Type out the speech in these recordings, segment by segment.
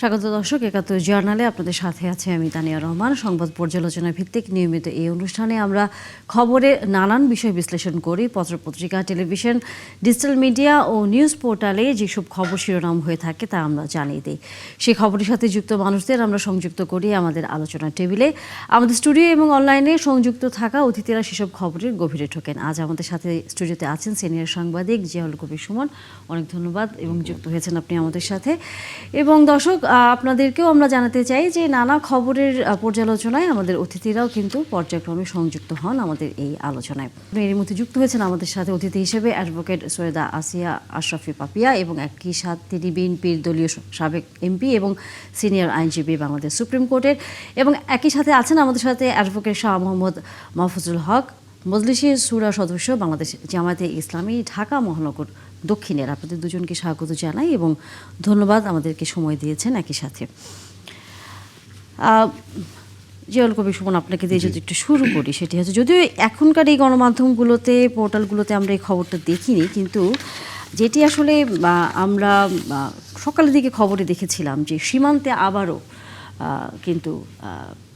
স্বাগত দর্শক, ৭১ জার্নালে আপনাদের সাথে আছে আমি তানিয়া রহমান। সংবাদ পর্যালোচনা ভিত্তিক নিয়মিত এই অনুষ্ঠানে আমরা খবরে নানান বিষয় বিশ্লেষণ করি। পত্রপত্রিকা, টেলিভিশন, ডিজিটাল মিডিয়া ও নিউজ পোর্টালে যেসব খবর শিরোনাম হয়ে থাকে তা আমরা জানিয়ে দিই। সেই খবরের সাথে যুক্ত মানুষদের আমরা সংযুক্ত করি আমাদের আলোচনার টেবিলে। আমাদের স্টুডিও এবং অনলাইনে সংযুক্ত থাকা অতিথিরা সেসব খবরের গভীরে ঢোকেন। আজ আমাদের সাথে স্টুডিওতে আছেন সিনিয়র সাংবাদিক জিয়াউল কবির সুমন। অনেক ধন্যবাদ এবং যুক্ত হয়েছেন আপনি আমাদের সাথে। এবং দর্শক, আপনাদেরকেও আমরা জানাতে চাই যে নানা খবরের পর্যালোচনায় আমাদের অতিথিরাও কিন্তু পর্যায়ক্রমে সংযুক্ত হন আমাদের এই আলোচনায়। এর মধ্যে যুক্ত হয়েছেন আমাদের সাথে অতিথি হিসেবে অ্যাডভোকেট সৈয়দা আসিয়া আশরাফি পাপিয়া এবং একই সাথে তিনি বিএনপির দলীয় সাবেক এমপি এবং সিনিয়র আইনজীবী বাংলাদেশ সুপ্রিম কোর্টের, এবং একই সাথে আছেন আমাদের সাথে অ্যাডভোকেট শাহ মোহাম্মদ মাহফুজুল হক, মজলিসে শুরা সদস্য, বাংলাদেশ জামায়াতে ইসলামী, ঢাকা মহানগর দক্ষিণের। আপনাদের দুজনকে স্বাগত জানাই এবং ধন্যবাদ আমাদেরকে সময় দিয়েছেন। একই সাথে জিয়াউল কবির সুমন, আপনাকে দিয়ে যদি একটু শুরু করি, সেটি হচ্ছে যদিও এখনকার এই গণমাধ্যমগুলোতে, পোর্টালগুলোতে আমরা এই খবরটা দেখিনি, কিন্তু যেটি আসলে আমরা সকালের দিকে খবরে দেখেছিলাম যে সীমান্তে আবারও কিন্তু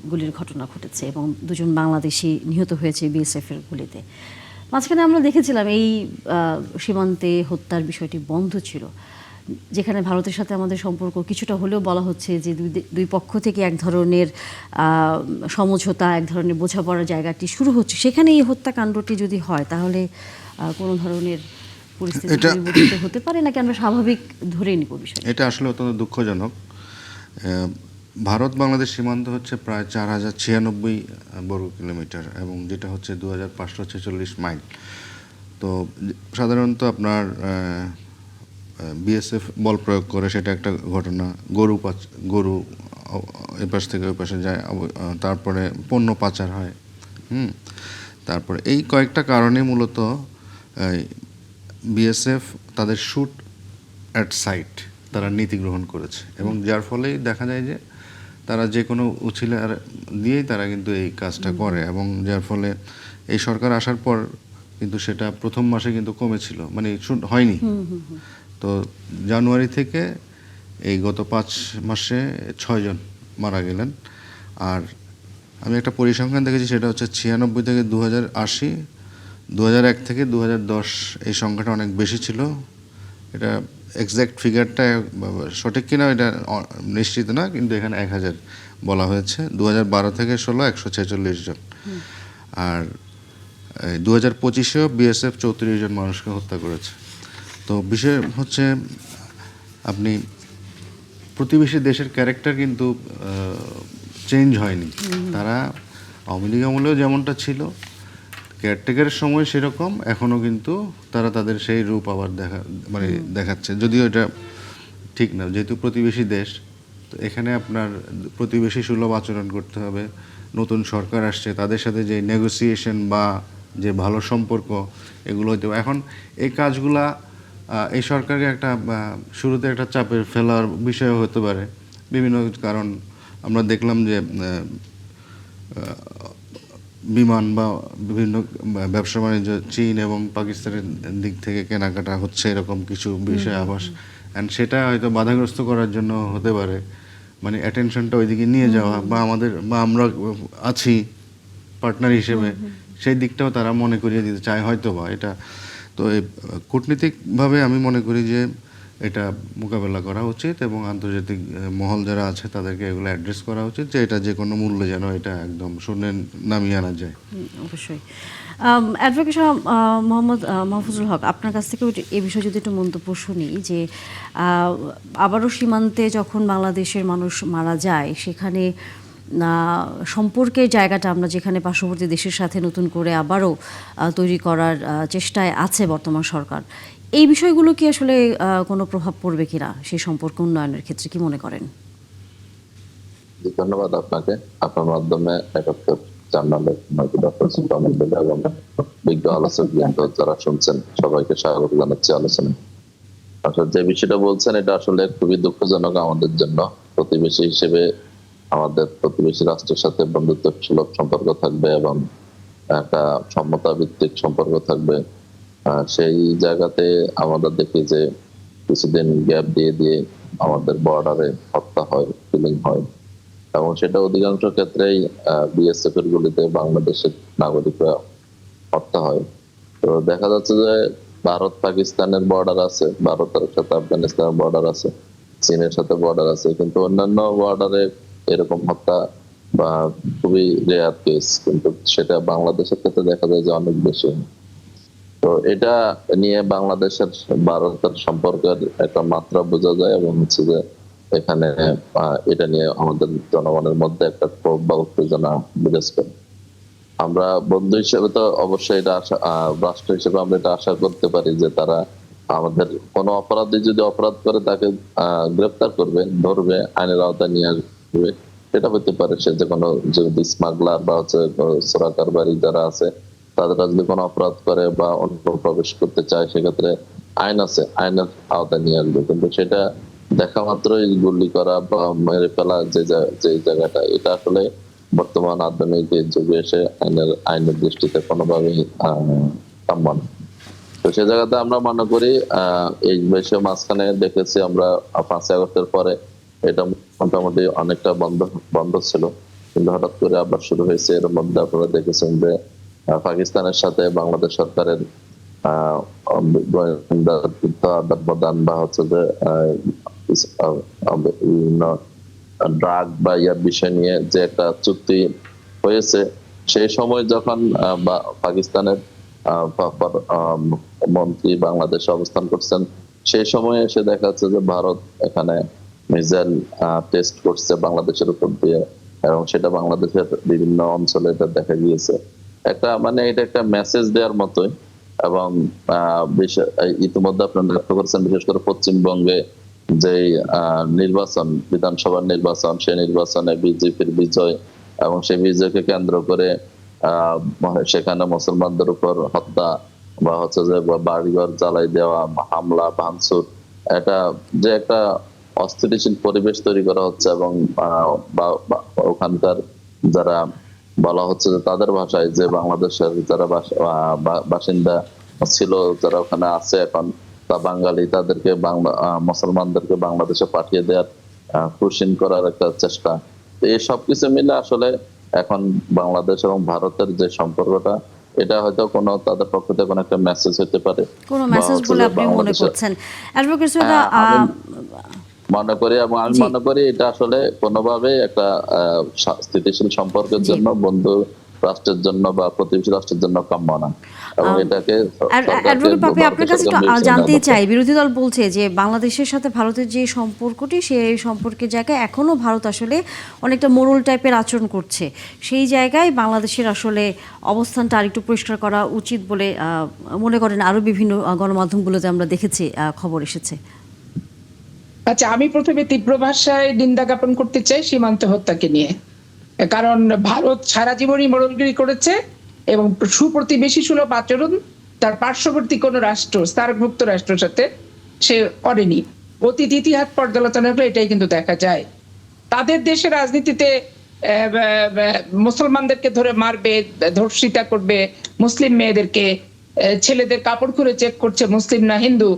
গুলির ঘটনা ঘটেছে এবং দুজন বাংলাদেশি নিহত হয়েছে বিএসএফের গুলিতে। মাঝখানে আমরা দেখেছিলাম এই সীমান্তে হত্যার বিষয়টি বন্ধ ছিল, যেখানে ভারতের সাথে আমাদের সম্পর্ক কিছুটা হলেও বলা হচ্ছে যে দুই পক্ষ থেকে এক ধরনের সমঝোতা, এক ধরনের বোঝাপড়ার জায়গাটি শুরু হচ্ছে। সেখানে এই হত্যাকাণ্ডটি যদি হয় তাহলে কোনো ধরনের পরিস্থিতি পরিবর্তিত হতে পারে নাকি আমরা স্বাভাবিক ধরে নিব বিষয়? এটা আসলে অত্যন্ত দুঃখজনক। ভারত বাংলাদেশ সীমান্ত হচ্ছে প্রায় 4096 বর্গ কিলোমিটার এবং যেটা হচ্ছে 2546 মাইল। তো সাধারণত আপনার বিএসএফ বল প্রয়োগ করে, সেটা একটা ঘটনা। গরু এপাশ থেকে ওই পাশে যায়, তারপরে পণ্য পাচার হয়। তারপরে এই কয়েকটা কারণে মূলত বিএসএফ তাদের শুট অ্যাট সাইট তারা নীতি গ্রহণ করেছে এবং যার ফলেই দেখা যায় যে তারা যে কোনো উছিলা দিয়েই তারা কিন্তু এই কাজটা করে এবং যার ফলে এই সরকার আসার পর কিন্তু সেটা প্রথম মাসে কিন্তু কমেছিল, মানে হয়নি। তো জানুয়ারি থেকে এই গত 5 মাসে 6 জন মারা গেলেন। আর আমি একটা পরিসংখ্যান দেখেছি, সেটা হচ্ছে 96 থেকে 2080, 2001 থেকে 2010 এই সংখ্যাটা অনেক বেশি ছিল। এটা এক্স্যাক্ট ফিগারটা সঠিক কিনা এটা নিশ্চিত না, কিন্তু এখানে 1000 বলা হয়েছে। 2012 থেকে 16 146 জন। আর 2025-এও বিএসএফ 34 জন মানুষকে হত্যা করেছে। তো বিষয় হচ্ছে আপনি প্রতিবেশী দেশের ক্যারেক্টার কিন্তু চেঞ্জ হয়নি। তারা আওয়ামী লীগ আমলেও যেমনটা ছিল, কেয়ারটেকারের সময় সেরকম, এখনও কিন্তু তারা তাদের সেই রূপ আবার দেখাচ্ছে। যদিও এটা ঠিক না, যেহেতু প্রতিবেশী দেশ, তো এখানে আপনার প্রতিবেশী সুলভ আচরণ করতে হবে। নতুন সরকার আসছে, তাদের সাথে যে নেগোসিয়েশন বা যে ভালো সম্পর্ক এগুলো হইতে হবে। এখন এই কাজগুলা এই সরকারকে একটা শুরুতে একটা চাপের ফেলার বিষয় হতে পারে, বিভিন্ন কারণ। আমরা দেখলাম যে বিমান বা বিভিন্ন ব্যবসা বাণিজ্য চীন এবং পাকিস্তানের দিক থেকে কেনাকাটা হচ্ছে, এরকম কিছু বিষয় আভাস। অ্যান্ড সেটা হয়তো বাধাগ্রস্ত করার জন্য হতে পারে, মানে অ্যাটেনশনটা ওইদিকে নিয়ে যাওয়া, বা আমরা আছি পার্টনার হিসেবে, সেই দিকটাও তারা মনে করিয়ে দিতে চায় হয়তো বা। এটা তো কূটনীতিকভাবে আমি মনে করি যে এটা মোকাবেলা করা উচিত এবং আন্তর্জাতিক মহল যারা আছে তাদেরকে এগুলো অ্যাড্রেস করা উচিত যে এটা যে কোনো মূল্যে যেন এটা একদম শূন্যে নামিয়ে আনা যায়। অবশ্যই। অ্যাডভোকেট মোহাম্মদ মাহফুজুল হক, আপনার কাছ থেকে এই বিষয়ে যদি একটু মন্তব্য শুনি যে আবারও সীমান্তে যখন বাংলাদেশের মানুষ মারা যায়, সেখানে সম্পর্কের জায়গাটা আমরা যেখানে পার্শ্ববর্তী দেশের সাথে নতুন করে আবারও তৈরি করার চেষ্টায় আছে বর্তমান সরকার, এই বিষয়গুলো কি আসলে কোনো প্রভাব পড়বে কিনা সেই সম্পর্ক উন্নয়নের ক্ষেত্রে, কি মনে করেন? ধন্যবাদ আপনাকে। আপনার মাধ্যমে ৭১ জার্নালের এবং বিজ্ঞ আলোচক যারা শুনছেন সবাইকে স্বাগত জানাচ্ছি আলোচনায়। আসলে যে বিষয়টা বলছেন এটা আসলে খুবই দুঃখজনক আমাদের জন্য। প্রতিবেশী হিসেবে আমাদের প্রতিবেশী রাষ্ট্রের সাথে বন্ধুত্ব সুলভ সম্পর্ক থাকবে এবং একটা সমতা ভিত্তিক সম্পর্ক থাকবে। সেই জায়গাতে আমরা দেখি যে কিছুদিন গ্যাপ দিয়ে আমাদের বর্ডারে হত্যা হয়, কিলিং হয়, এবং সেটা অধিকাংশ ক্ষেত্রেই বিএসএফ এর গুলিতে বাংলাদেশের নাগরিকরা হত্যা হয়। তো দেখা যাচ্ছে যে ভারত পাকিস্তানের বর্ডার আছে, ভারতের সাথে আফগানিস্তানের বর্ডার আছে, চীনের সাথে বর্ডার আছে, কিন্তু অন্যান্য বর্ডারে এরকম হত্যা বা খুবই রেয়ার কেস, কিন্তু সেটা বাংলাদেশের ক্ষেত্রে দেখা যায় যে অনেক বেশি। তো এটা নিয়ে বাংলাদেশের ভারতের সম্পর্কের একটা মাত্রা বোঝা যায়, এবং হচ্ছে যে এখানে এটা নিয়ে আমাদের জনগণের মধ্যে একটা ক্ষোভ বা উত্তেজনা বিরাজ করে। আমরা বন্ধু হিসেবে তো অবশ্যই এটা আশা, রাষ্ট্র হিসেবে আমরা এটা আশা করতে পারি যে তারা আমাদের কোনো অপরাধী যদি অপরাধ করে তাকে গ্রেপ্তার করবে, ধরবে, আইনের আওতায় নিয়ে আসবে। এটা হতে পারে সে যে কোনো যদি স্মাগলার বা হচ্ছে চোরা কারবারি যারা আছে তারা যদি কোনো অপরাধ করে বা অন্য প্রবেশ করতে চায়, সেক্ষেত্রে আইন আছে, আইনের আওতায় নিয়ে আসবে। কিন্তু সেটা দেখা মাত্রই গুলি করা বা মেরে ফেলা যে জায়গাটা, এটা আসলে বর্তমান আধুনিক যুগে এসে আইনের দৃষ্টিতে কোনোভাবেই কাম্য না। তো সে জায়গাতে আমরা মনে করি এই বিষয়ে মাঝখানে দেখেছি আমরা 5ই আগস্টের পরে এটা মোটামুটি অনেকটা বন্ধ ছিল, কিন্তু হঠাৎ করে আবার শুরু হয়েছে। এর মধ্যে আপনারা দেখেছেন যে পাকিস্তানের সাথে বাংলাদেশ সরকারের গোয়েন্দা আদান-প্রদান বা হচ্ছে যে বিভিন্ন ড্রাগ বা ইয়ার বিষয় নিয়ে যে একটা চুক্তি হয়েছে, সেই সময় যখন পাকিস্তানের মন্ত্রী বাংলাদেশে অবস্থান করছেন, সেই সময় এসে দেখা যাচ্ছে যে ভারত এখানে মিসাইল টেস্ট করছে বাংলাদেশের উপর দিয়ে, এবং সেটা বাংলাদেশের বিভিন্ন অঞ্চলে এটা দেখা গিয়েছে। একটা মানে এটা একটা মেসেজ দেওয়ার মতোই। এবং ইতিমধ্যে আপনারা লক্ষ্য করছেন, বিশেষ করে পশ্চিমবঙ্গে যে নির্বাচন, বিধানসভার নির্বাচন, সেই নির্বাচনে বিজেপির বিজয়, এবং সেই বিজয়কে কেন্দ্র করে সেখানে মুসলমানদের উপর হত্যা বা হচ্ছে যে বাড়িঘর জ্বালাই দেওয়া, হামলা ভাঙচুর, এটা যে একটা অস্থিতিশীল পরিবেশ তৈরি করা হচ্ছে। এবং ওখানকার যারা বলা হচ্ছে যে তাদের ভাষায় যে বাংলাদেশের যারা বাসিন্দা ছিল, যারা ওখানে আছে এখন তা বাঙালি, তাদেরকে মুসলমানদেরকে বাংলাদেশে পাঠিয়ে দেওয়ার খুশিন করার একটা চেষ্টা। এই সবকিছু মিলে আসলে এখন বাংলাদেশ এবং ভারতের যে সম্পর্কটা, এটা হয়তো কোনো তাদের পক্ষ থেকে কোনো একটা মেসেজ হতে পারে, কোন মেসেজ বলে আপনি মনে করছেন অ্যাডভোকেট সৈয়দা? মনে করি, এবং আমি মনে করি এটা আসলে কোনোভাবে একটা স্থিতিশীল সম্পর্কের জন্য, বন্ধু রাষ্ট্রের জন্য বা প্রতিবেশী রাষ্ট্রের জন্য কাম্য না। এবং এটাকে অ্যাডভোকেট পাপি, আপনার কাছে জানতে চাই, বিরোধী দল বলছে যে বাংলাদেশের সাথে ভারতের যে সম্পর্কটি, সেই সম্পর্কের জায়গায় এখনো ভারত আসলে অনেকটা মোড়ল টাইপের আচরণ করছে। সেই জায়গায় বাংলাদেশের আসলে অবস্থানটা আরেকটু পরিষ্কার করা উচিত বলে মনে করেন। আরো বিভিন্ন গণমাধ্যমগুলোতে আমরা দেখেছি খবর এসেছে। আচ্ছা, আমি প্রথমে তীব্র ভাষায় নিন্দা জ্ঞাপন করতে চাই সীমান্ত হত্যাকে নিয়ে। কারণ ভারত সারা জীবনই মোড়লগিরি করেছে এবং সুপ্রতিবেশী সুলভ আচরণ তার পার্শ্ববর্তী কোন রাষ্ট্র, সার্কভুক্ত রাষ্ট্রের সাথে সে করেনি। অতীত ইতিহাস পর্যালোচনা করলে এটাই কিন্তু দেখা যায়। তাদের দেশের রাজনীতিতে মুসলমানদেরকে ধরে মারবে, ধর্ষিতা করবে, মুসলিম মেয়েদেরকে, ছেলেদের কাপড় খুলে চেক করছে মুসলিম না হিন্দু,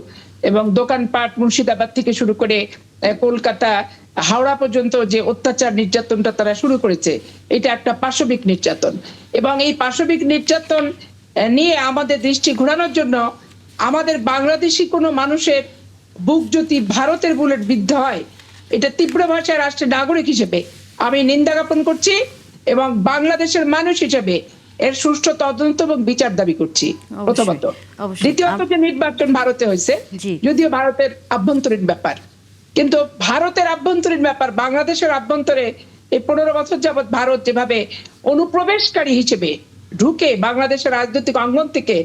এবং দোকানপাট মুর্শিদাবাদ থেকে শুরু করে কলকাতা, হাওড়া পর্যন্ত যে অত্যাচার নির্যাতনটা তারা শুরু করেছে, এটা একটা পাশবিক নির্যাতন। এবং এই পাশবিক নির্যাতন নিয়ে আমাদের দৃষ্টি ঘোরানোর জন্য আমাদের বাংলাদেশি কোনো মানুষের বুক যদি ভারতের বুলেট বিদ্ধ হয়, এটা তীব্র ভাষায় রাষ্ট্রের নাগরিক হিসেবে আমি নিন্দা জ্ঞাপন করছি, এবং বাংলাদেশের মানুষ হিসেবে এর সুষ্ঠু তদন্ত এবং বিচার দাবি করছি প্রথমত। দ্বিতীয়ত, যে নির্বাচন ভারতে হয়েছে, যদিও ভারতের আভ্যন্তরীণ ব্যাপার, কিন্তু ভারতের আভ্যন্তরীণ ব্যাপার বাংলাদেশের আভ্যন্তরে এই 15 বছর যাবৎ ভারত যেভাবে অনুপ্রবেশকারী হিসেবে ঢুকে বাংলাদেশের রাজনৈতিক অঙ্গন থেকে,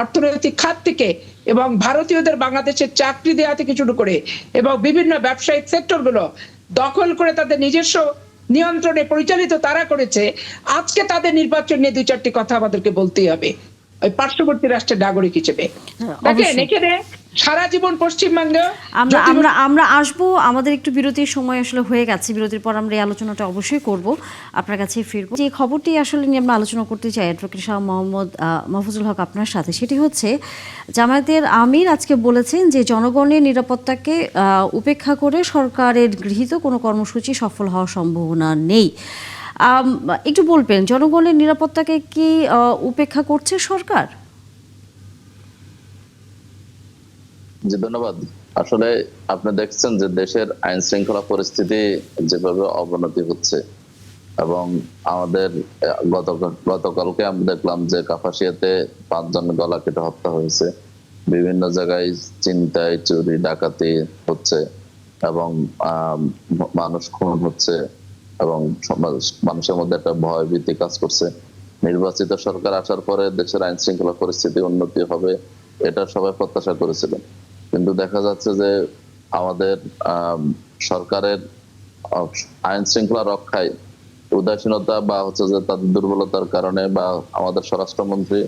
অর্থনৈতিক খাত থেকে, এবং ভারতীয়দের বাংলাদেশের চাকরি দেওয়া থেকে শুরু করে এবং বিভিন্ন ব্যবসায়িক সেক্টরগুলো দখল করে তাদের নিজস্ব নিয়ন্ত্রণে পরিচালিত তারা করেছে। আজকে তাদের নির্বাচন নিয়ে 2-4টি কথা আমাদেরকে বলতেই হবে ওই পার্শ্ববর্তী রাষ্ট্রের নাগরিক হিসেবে। দেখেন, এখানে সারা জীবন পশ্চিমবঙ্গে আমরা আমরা আমরা আসবো, আমাদের একটু বিরতির সময় আসলে হয়ে গেছে। বিরতির পর আমরা এই আলোচনাটা অবশ্যই করব, আপনার কাছে ফিরবো। যে খবরটি আসলে নিয়ে আমরা আলোচনা করতে চাই অ্যাডভোকেট শাহ মোহাম্মদ মাহফুজুল হক আপনার সাথে, সেটি হচ্ছে জামায়াতের আমির আজকে বলেছেন যে জনগণের নিরাপত্তাকে উপেক্ষা করে সরকারের গৃহীত কোনো কর্মসূচি সফল হওয়ার সম্ভাবনা নেই। একটু বলবেন, জনগণের নিরাপত্তাকে কি উপেক্ষা করছে সরকার? জি, ধন্যবাদ। আসলে আপনি দেখছেন যে দেশের আইন শৃঙ্খলা পরিস্থিতি যেভাবে অবনতি হচ্ছে, এবং আমাদের গতকালকে আমরা দেখলাম যে কাপাসিয়াতে 5 জন গলা কেটে হত্যা হয়েছে, বিভিন্ন জায়গায় ছিনতাই, চুরি, ডাকাতি হচ্ছে, এবং মানুষ খুন হচ্ছে, এবং মানুষের মধ্যে একটা ভয় ভীতি কাজ করছে। নির্বাচিত সরকার আসার পরে দেশের আইন শৃঙ্খলা পরিস্থিতি উন্নতি হবে, এটা সবাই প্রত্যাশা করেছিলেন। কিন্তু দেখা যাচ্ছে যে আমাদের সরকারের আইন শৃঙ্খলা রক্ষায় উদাসীনতা বা হচ্ছে যে তাদের দুর্বলতার কারণে, বা আমাদের স্বরাষ্ট্রমন্ত্রী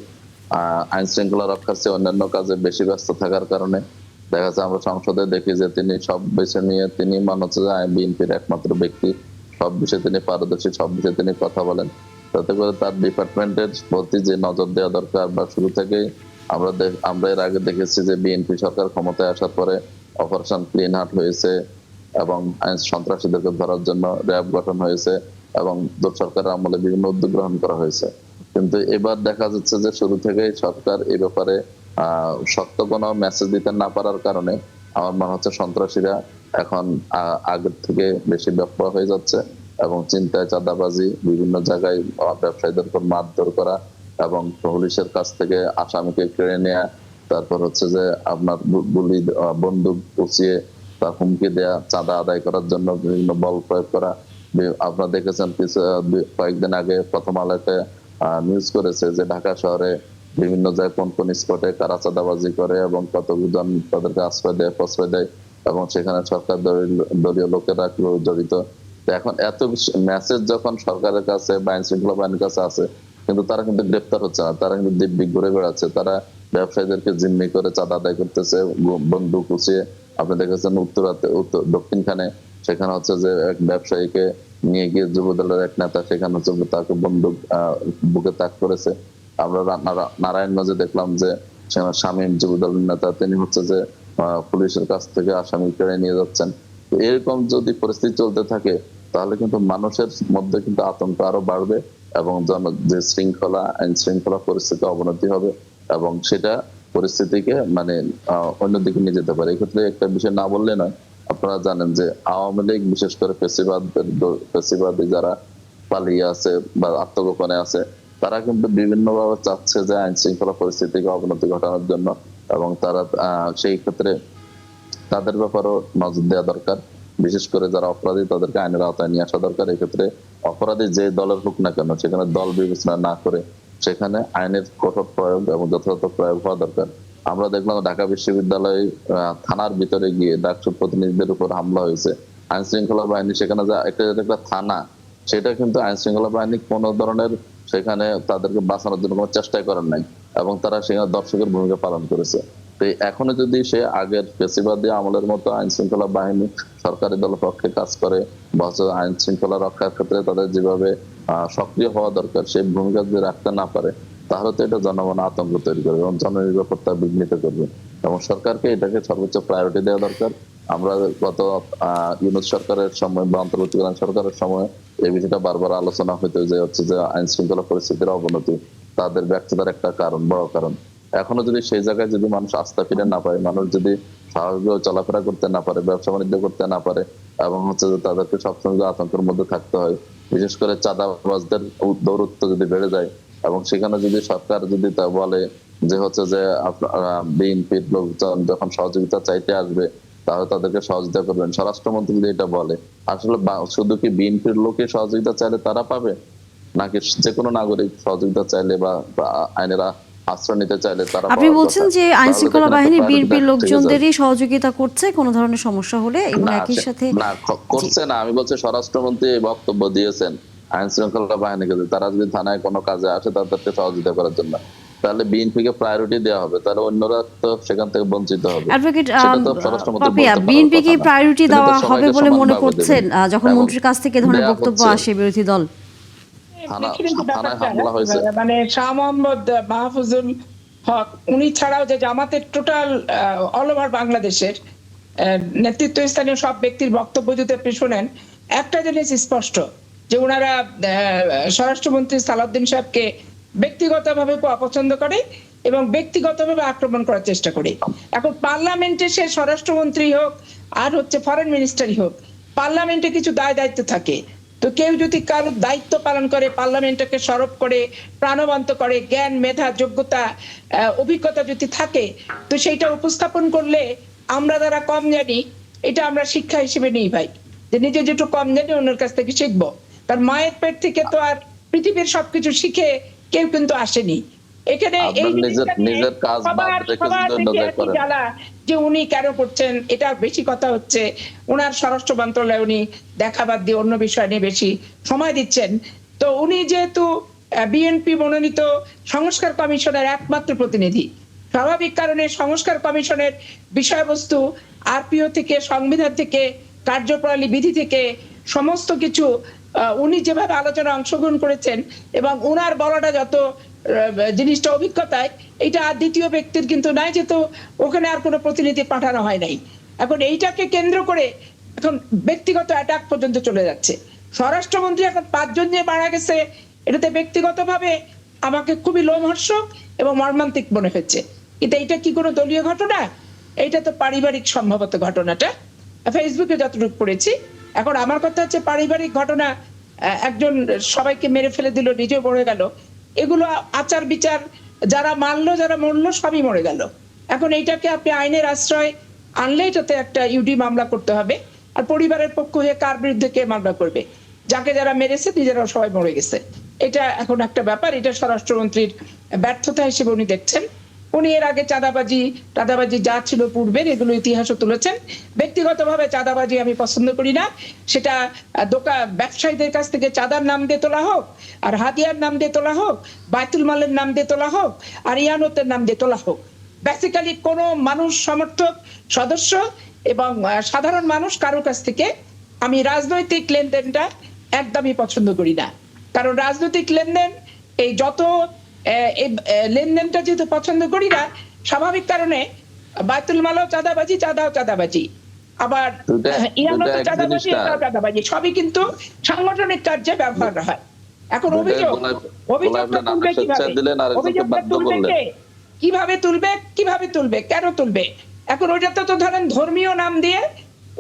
আইন শৃঙ্খলা রক্ষার চেয়ে অন্যান্য কাজে বেশি ব্যস্ত থাকার কারণে দেখা যাচ্ছে আমরা সংসদে দেখি যে তিনি সব বিষয় নিয়ে, তিনি মনে হচ্ছে যে বিএনপির একমাত্র ব্যক্তি, সব বিষয়ে তিনি পারদর্শী, সব বিষয়ে তিনি কথা বলেন। তাতে করে তার ডিপার্টমেন্টের প্রতি যে নজর দেওয়া দরকার, বা শুরু থেকেই আমরা এর আগে দেখেছি যে বিএনপি সরকার ক্ষমতায় আসার পরে অপারেশন ক্লিন হার্ট হয়েছে, এবং সন্ত্রাসীদেরকে ধরার জন্য র্যাব গঠন হয়েছে, এবং সরকারের আমলে বিভিন্ন উদ্যোগ গ্রহণ করা হয়েছে। কিন্তু এবার দেখা যাচ্ছে যে শুরু থেকেই সরকার এই ব্যাপারে শক্ত কোনো মেসেজ দিতে না পারার কারণে আমার মনে হচ্ছে সন্ত্রাসীরা এখন আগের থেকে বেশি ব্যাপক হয়ে যাচ্ছে, এবং চিন্তায়, চাঁদাবাজি, বিভিন্ন জায়গায় ব্যবসায়ীদের উপর মারধর করা, এবং পুলিশের কাছ থেকে আসামিকে কেড়ে নেওয়া, তারপর হচ্ছে যে আপনার গুলি, বন্দুক উঁচিয়ে তার হুমকি দেয়া, চাঁদা আদায় করার জন্য বিভিন্ন বল প্রয়োগ করা। আপনারা দেখেছেন কয়েকদিন আগে প্রথম আলোতে নিউজ করেছে যে ঢাকা শহরে বিভিন্ন জায়গায় কোন কোন স্পটে কারা চাঁদাবাজি করে, এবং কতজন তাদেরকে আশ্রয় দেয়, প্রশ্রয় দেয়, এবং সেখানে সরকার দলীয় লোকেরা জড়িত। এখন এত মেসেজ যখন সরকারের কাছে বা আইন শৃঙ্খলা বাহিনীর কাছে আছে, কিন্তু তারা কিন্তু গ্রেপ্তার হচ্ছে না, তারা কিন্তু দিব্যি ঘুরে বেড়াচ্ছে, তারা ব্যবসায়ীদেরকে জিম্মি করে চাঁদা আদায় করতেছে, বন্দুক উঁচিয়ে। আপনি দেখেছেন দক্ষিণখানে, সেখানে হচ্ছে যে এক ব্যবসায়ীকে নিয়ে গিয়ে যুবদলের এক নেতা সেখানে হচ্ছে তাকে বন্দুক বুকে তাক করেছে। আমরা নারায়ণগঞ্জে দেখলাম যে শামীম যুবদলের নেতা, তিনি হচ্ছে যে পুলিশের কাছ থেকে আসামি কেড়ে নিয়ে যাচ্ছেন। এরকম যদি পরিস্থিতি চলতে থাকে তাহলে কিন্তু মানুষের মধ্যে কিন্তু আতঙ্ক আরো বাড়বে, এবং যে শৃঙ্খলা, আইন শৃঙ্খলা পরিস্থিতি অবনতি হবে, এবং সেটা পরিস্থিতিকে মানে অন্যদিকে নিয়ে যেতে পারে। এক্ষেত্রে একটা বিষয় না বললে নয়, আপনারা জানেন যে আওয়ামী লীগ বিশেষ করে ফেসিবাদী যারা পালিয়ে আছে বা আত্মগোপনে আছে, তারা কিন্তু বিভিন্ন ভাবে চাচ্ছে যে আইন শৃঙ্খলা পরিস্থিতিকে অবনতি ঘটানোর জন্য, এবং তারা সেই ক্ষেত্রে তাদের ব্যাপারেও নজর দেওয়া দরকার। বিশেষ করে যারা অপরাধী তাদেরকে আইনের আওতায় নিয়ে আসা দরকার। এক্ষেত্রে অপরাধী যে দলের হোক না কেন, সেখানে দল বিবেচনা না করে সেখানে আইনের কঠোর প্রয়োগ এবং যথাযথ প্রয়োগ হওয়া দরকার। আমরা দেখলাম ঢাকা বিশ্ববিদ্যালয় থানার ভিতরে গিয়ে ডাকসু প্রতিনিধিদের উপর হামলা হয়েছে, আইন শৃঙ্খলা বাহিনী সেখানে একটা থানা, সেটা কিন্তু আইন শৃঙ্খলা বাহিনী কোনো ধরনের সেখানে তাদেরকে বাঁচানোর জন্য কোনো চেষ্টাই করেন নাই, এবং তারা সেখানে দর্শকের ভূমিকা পালন করেছে। তো এখনো যদি সে আগের ফেসিবাদী আমলের মতো আইন শৃঙ্খলা বাহিনী সরকারি দলের পক্ষে কাজ করে, বা আইন শৃঙ্খলা রক্ষার ক্ষেত্রে তাদের যেভাবে সক্রিয় হওয়া দরকার সেই ভূমিকা যদি রাখতে না পারে, তাহলে তো এটা জনগণ আতঙ্ক তৈরি করবে এবং জননিরাপত্তা বিঘ্নিত করবে, এবং সরকারকে এটাকে সর্বোচ্চ প্রায়োরিটি দেওয়া দরকার। আমরা গত ইউনূস সরকারের সময় বা অন্তর্বর্তীকালীন সরকারের সময় এই বিষয়টা বারবার আলোচনা হইতো যে হচ্ছে যে আইন শৃঙ্খলা পরিস্থিতির অবনতি তাদের ব্যর্থতার একটা কারণ, বড় কারণ। এখনো যদি সেই জায়গায় যদি মানুষ আস্থা ফিরে না পায়, মানুষ যদি স্বাভাবিকভাবে চলাফেরা করতে না পারে, ব্যবসা বাণিজ্য করতে না পারে, এবং হচ্ছে যে তাদেরকে সবসময় আতঙ্কের মধ্যে থাকতে হয়, বিশেষ করে চাঁদাবাজদের দৌরত্ব যদি বেড়ে যায়, এবং সেখানে যদি সরকার যদি তা বলে যে হচ্ছে যে বিএনপির লোকজন যখন সহযোগিতা চাইতে আসবে তাহলে তাদেরকে সহযোগিতা করবেন, স্বরাষ্ট্রমন্ত্রী যদি এটা বলে, আসলে শুধু কি বিএনপির লোকে সহযোগিতা চাইলে তারা পাবে, নাকি যে কোনো নাগরিক সহযোগিতা চাইলে বা আইনের আশ্রয় নিতে চাইলে তারা? আপনি বলছেন যে আইন শৃঙ্খলা বাহিনী বিএনপির লোকজনদেরই সহযোগিতা করছে কোনো ধরনের সমস্যা হলে, এবং একই সাথে না করছে না, আমি বলছি স্বরাষ্ট্রমন্ত্রী এই বক্তব্য দিয়েছেন আইন শৃঙ্খলা বাহিনীকে, তারা যদি থানায় কোনো কাজে আসে তাদেরকে সহযোগিতা করার জন্য। তাহলে বিএনপিকে প্রায়োরিটি দেওয়া হবে, তাহলে অন্যরা তো সেখান থেকে বঞ্চিত হবে। অ্যাডভোকেট সেটা তো স্বরাষ্ট্রমন্ত্রী পাপিয়া, বলতে পারার বিএনপি কি কথা না। প্রায়োরিটি তিনি তো দেওয়া হবে সবাইকে বলে মনে সমানভাবে করছেন দেবেন। যখন এবং মন্ত্রীর কাছ থেকে এ ধরনের দেয়া বক্তব্য হচ্ছে। আসে বিরোধী দল? দেখেন যে থানায় ব্যাপারটা, হামলা হয়েছে। মানে শাহ মোহাম্মদ মাহফুজুল হক উনি ছাড়াও যে জামাতের টোটাল অল ওভার বাংলাদেশের নেতৃত্বস্থানীয় সব ব্যক্তির বক্তব্য যদি আপনি শোনেন, একটা জিনিস স্পষ্ট যে ওনারা স্বরাষ্ট্রমন্ত্রী সালাউদ্দিন সাহেবকে ব্যক্তিগতভাবে অপছন্দ করে এবং ব্যক্তিগতভাবে আক্রমণ করার চেষ্টা করে। এখন পার্লামেন্টে সে স্বরাষ্ট্রমন্ত্রী হোক আর হচ্ছে ফরেন মিনিস্টারই হোক, পার্লামেন্টে কিছু দায় দায়িত্ব থাকে। তো কেউ যদি কারো দায়িত্ব পালন করে, পার্লামেন্টকে সরব করে, প্রাণবন্ত করে, জ্ঞান মেধা যোগ্যতা অভিজ্ঞতা যদি থাকে, তো সেইটা উপস্থাপন করলে আমরা যারা কম জানি এটা আমরা শিক্ষা হিসেবে নিই ভাই, যে নিজে যেটু কম জানি অন্যের কাছ থেকে শিখবো। তার মায়ের পেট থেকে তো আর পৃথিবীর সবকিছু শিখে কেউ কিন্তু আসেনি। এখানে এই নিজের কাজ বাদ রেখে জ্বালা যে উনি কেন করছেন, এটা বেশি কথা হচ্ছে ওনার স্বরাষ্ট্র মন্ত্রণালয় উনি দেখা বাদ দিয়ে অন্য বিষয় নিয়ে বেশি সময় দিচ্ছেন। তো উনি যেহেতু বিএনপি মনোনীত সংস্কার কমিশনের একমাত্র প্রতিনিধি, স্বাভাবিক কারণে সংস্কার কমিশনের বিষয়বস্তু আরপিও থেকে, সংবিধান থেকে, কার্যপ্রণালী বিধি থেকে সমস্ত কিছু উনি যেভাবে আলোচনা অংশগ্রহণ করেছেন এবং ওনার বলাটা যত জিনিসটা অভিজ্ঞতায়, এটা আর দ্বিতীয় ব্যক্তির কিন্তু নাই, যেহেতু ওখানে আর কোনো প্রতিনিধি পাঠানো হয় নাই। এখন এইটাকে কেন্দ্র করে এখন ব্যক্তিগত অ্যাটাক পর্যন্ত চলে যাচ্ছে। স্বরাষ্ট্রমন্ত্রী এখন 5 জন নিয়ে মারা গেছে, এটাতে ব্যক্তিগতভাবে আমাকে খুবই লোমহর্ষক এবং মর্মান্তিক মনে হচ্ছে। কিন্তু এইটা কি কোনো দলীয় ঘটনা? এইটা তো পারিবারিক সম্ভবত ঘটনাটা, ফেসবুকে যতটুকু পড়েছি। এখন আমার কথা হচ্ছে পারিবারিক ঘটনা, একজন সবাইকে মেরে ফেলে দিল, নিজেও মরে গেল, এগুলো আচার বিচার, যারা মারলো যারা মরলো সবই মরে গেল। এখন এইটাকে আপনি আইনের আশ্রয় আনলে এটাতে একটা ইউডি মামলা করতে হবে, আর পরিবারের পক্ষ হয়ে কার বিরুদ্ধে কে মামলা করবে? যাকে যারা মেরেছে নিজেরাও সবাই মরে গেছে। এটা এখন একটা ব্যাপার, এটা স্বরাষ্ট্রমন্ত্রীর ব্যর্থতা হিসেবে উনি দেখছেন। উনি এর আগে চাঁদাবাজি যা ছিল পূর্বের, এগুলো ইতিহাসও তুলেছেন। ব্যক্তিগতভাবে চাঁদাবাজি আমি পছন্দ করি না, সেটা ব্যবসায়ীদের কাছ থেকে চাঁদার নাম দিয়ে তোলা হোক, আর হাদিয়ার নাম দিয়ে তোলা হোক, বায়তুল মালের নাম দিয়ে তোলা হোক, আর ইয়ানতের নাম দিয়ে তোলা হোক। বেসিক্যালি কোনো মানুষ, সমর্থক, সদস্য এবং সাধারণ মানুষ কারোর কাছ থেকে আমি রাজনৈতিক লেনদেনটা একদমই পছন্দ করি না। কারণ রাজনৈতিক লেনদেন, এই যত লেনদেনটা যেহেতু পছন্দ করি না, স্বাভাবিক কারণে বায়তুল মালও চাঁদাবাজি, চাঁদাও চাঁদাবাজি, আবার ইয়ানতও চাঁদাবাজি, এটাও চাঁদাবাজি, সবই কিন্তু সাংগঠনিক কার্যে ব্যবহার হয়। এখন অভিযোগটা তুলবে কে? কিভাবে তুলবে, কেন তুলবে? এখন ওইটাতে তো ধরেন ধর্মীয় নাম দিয়ে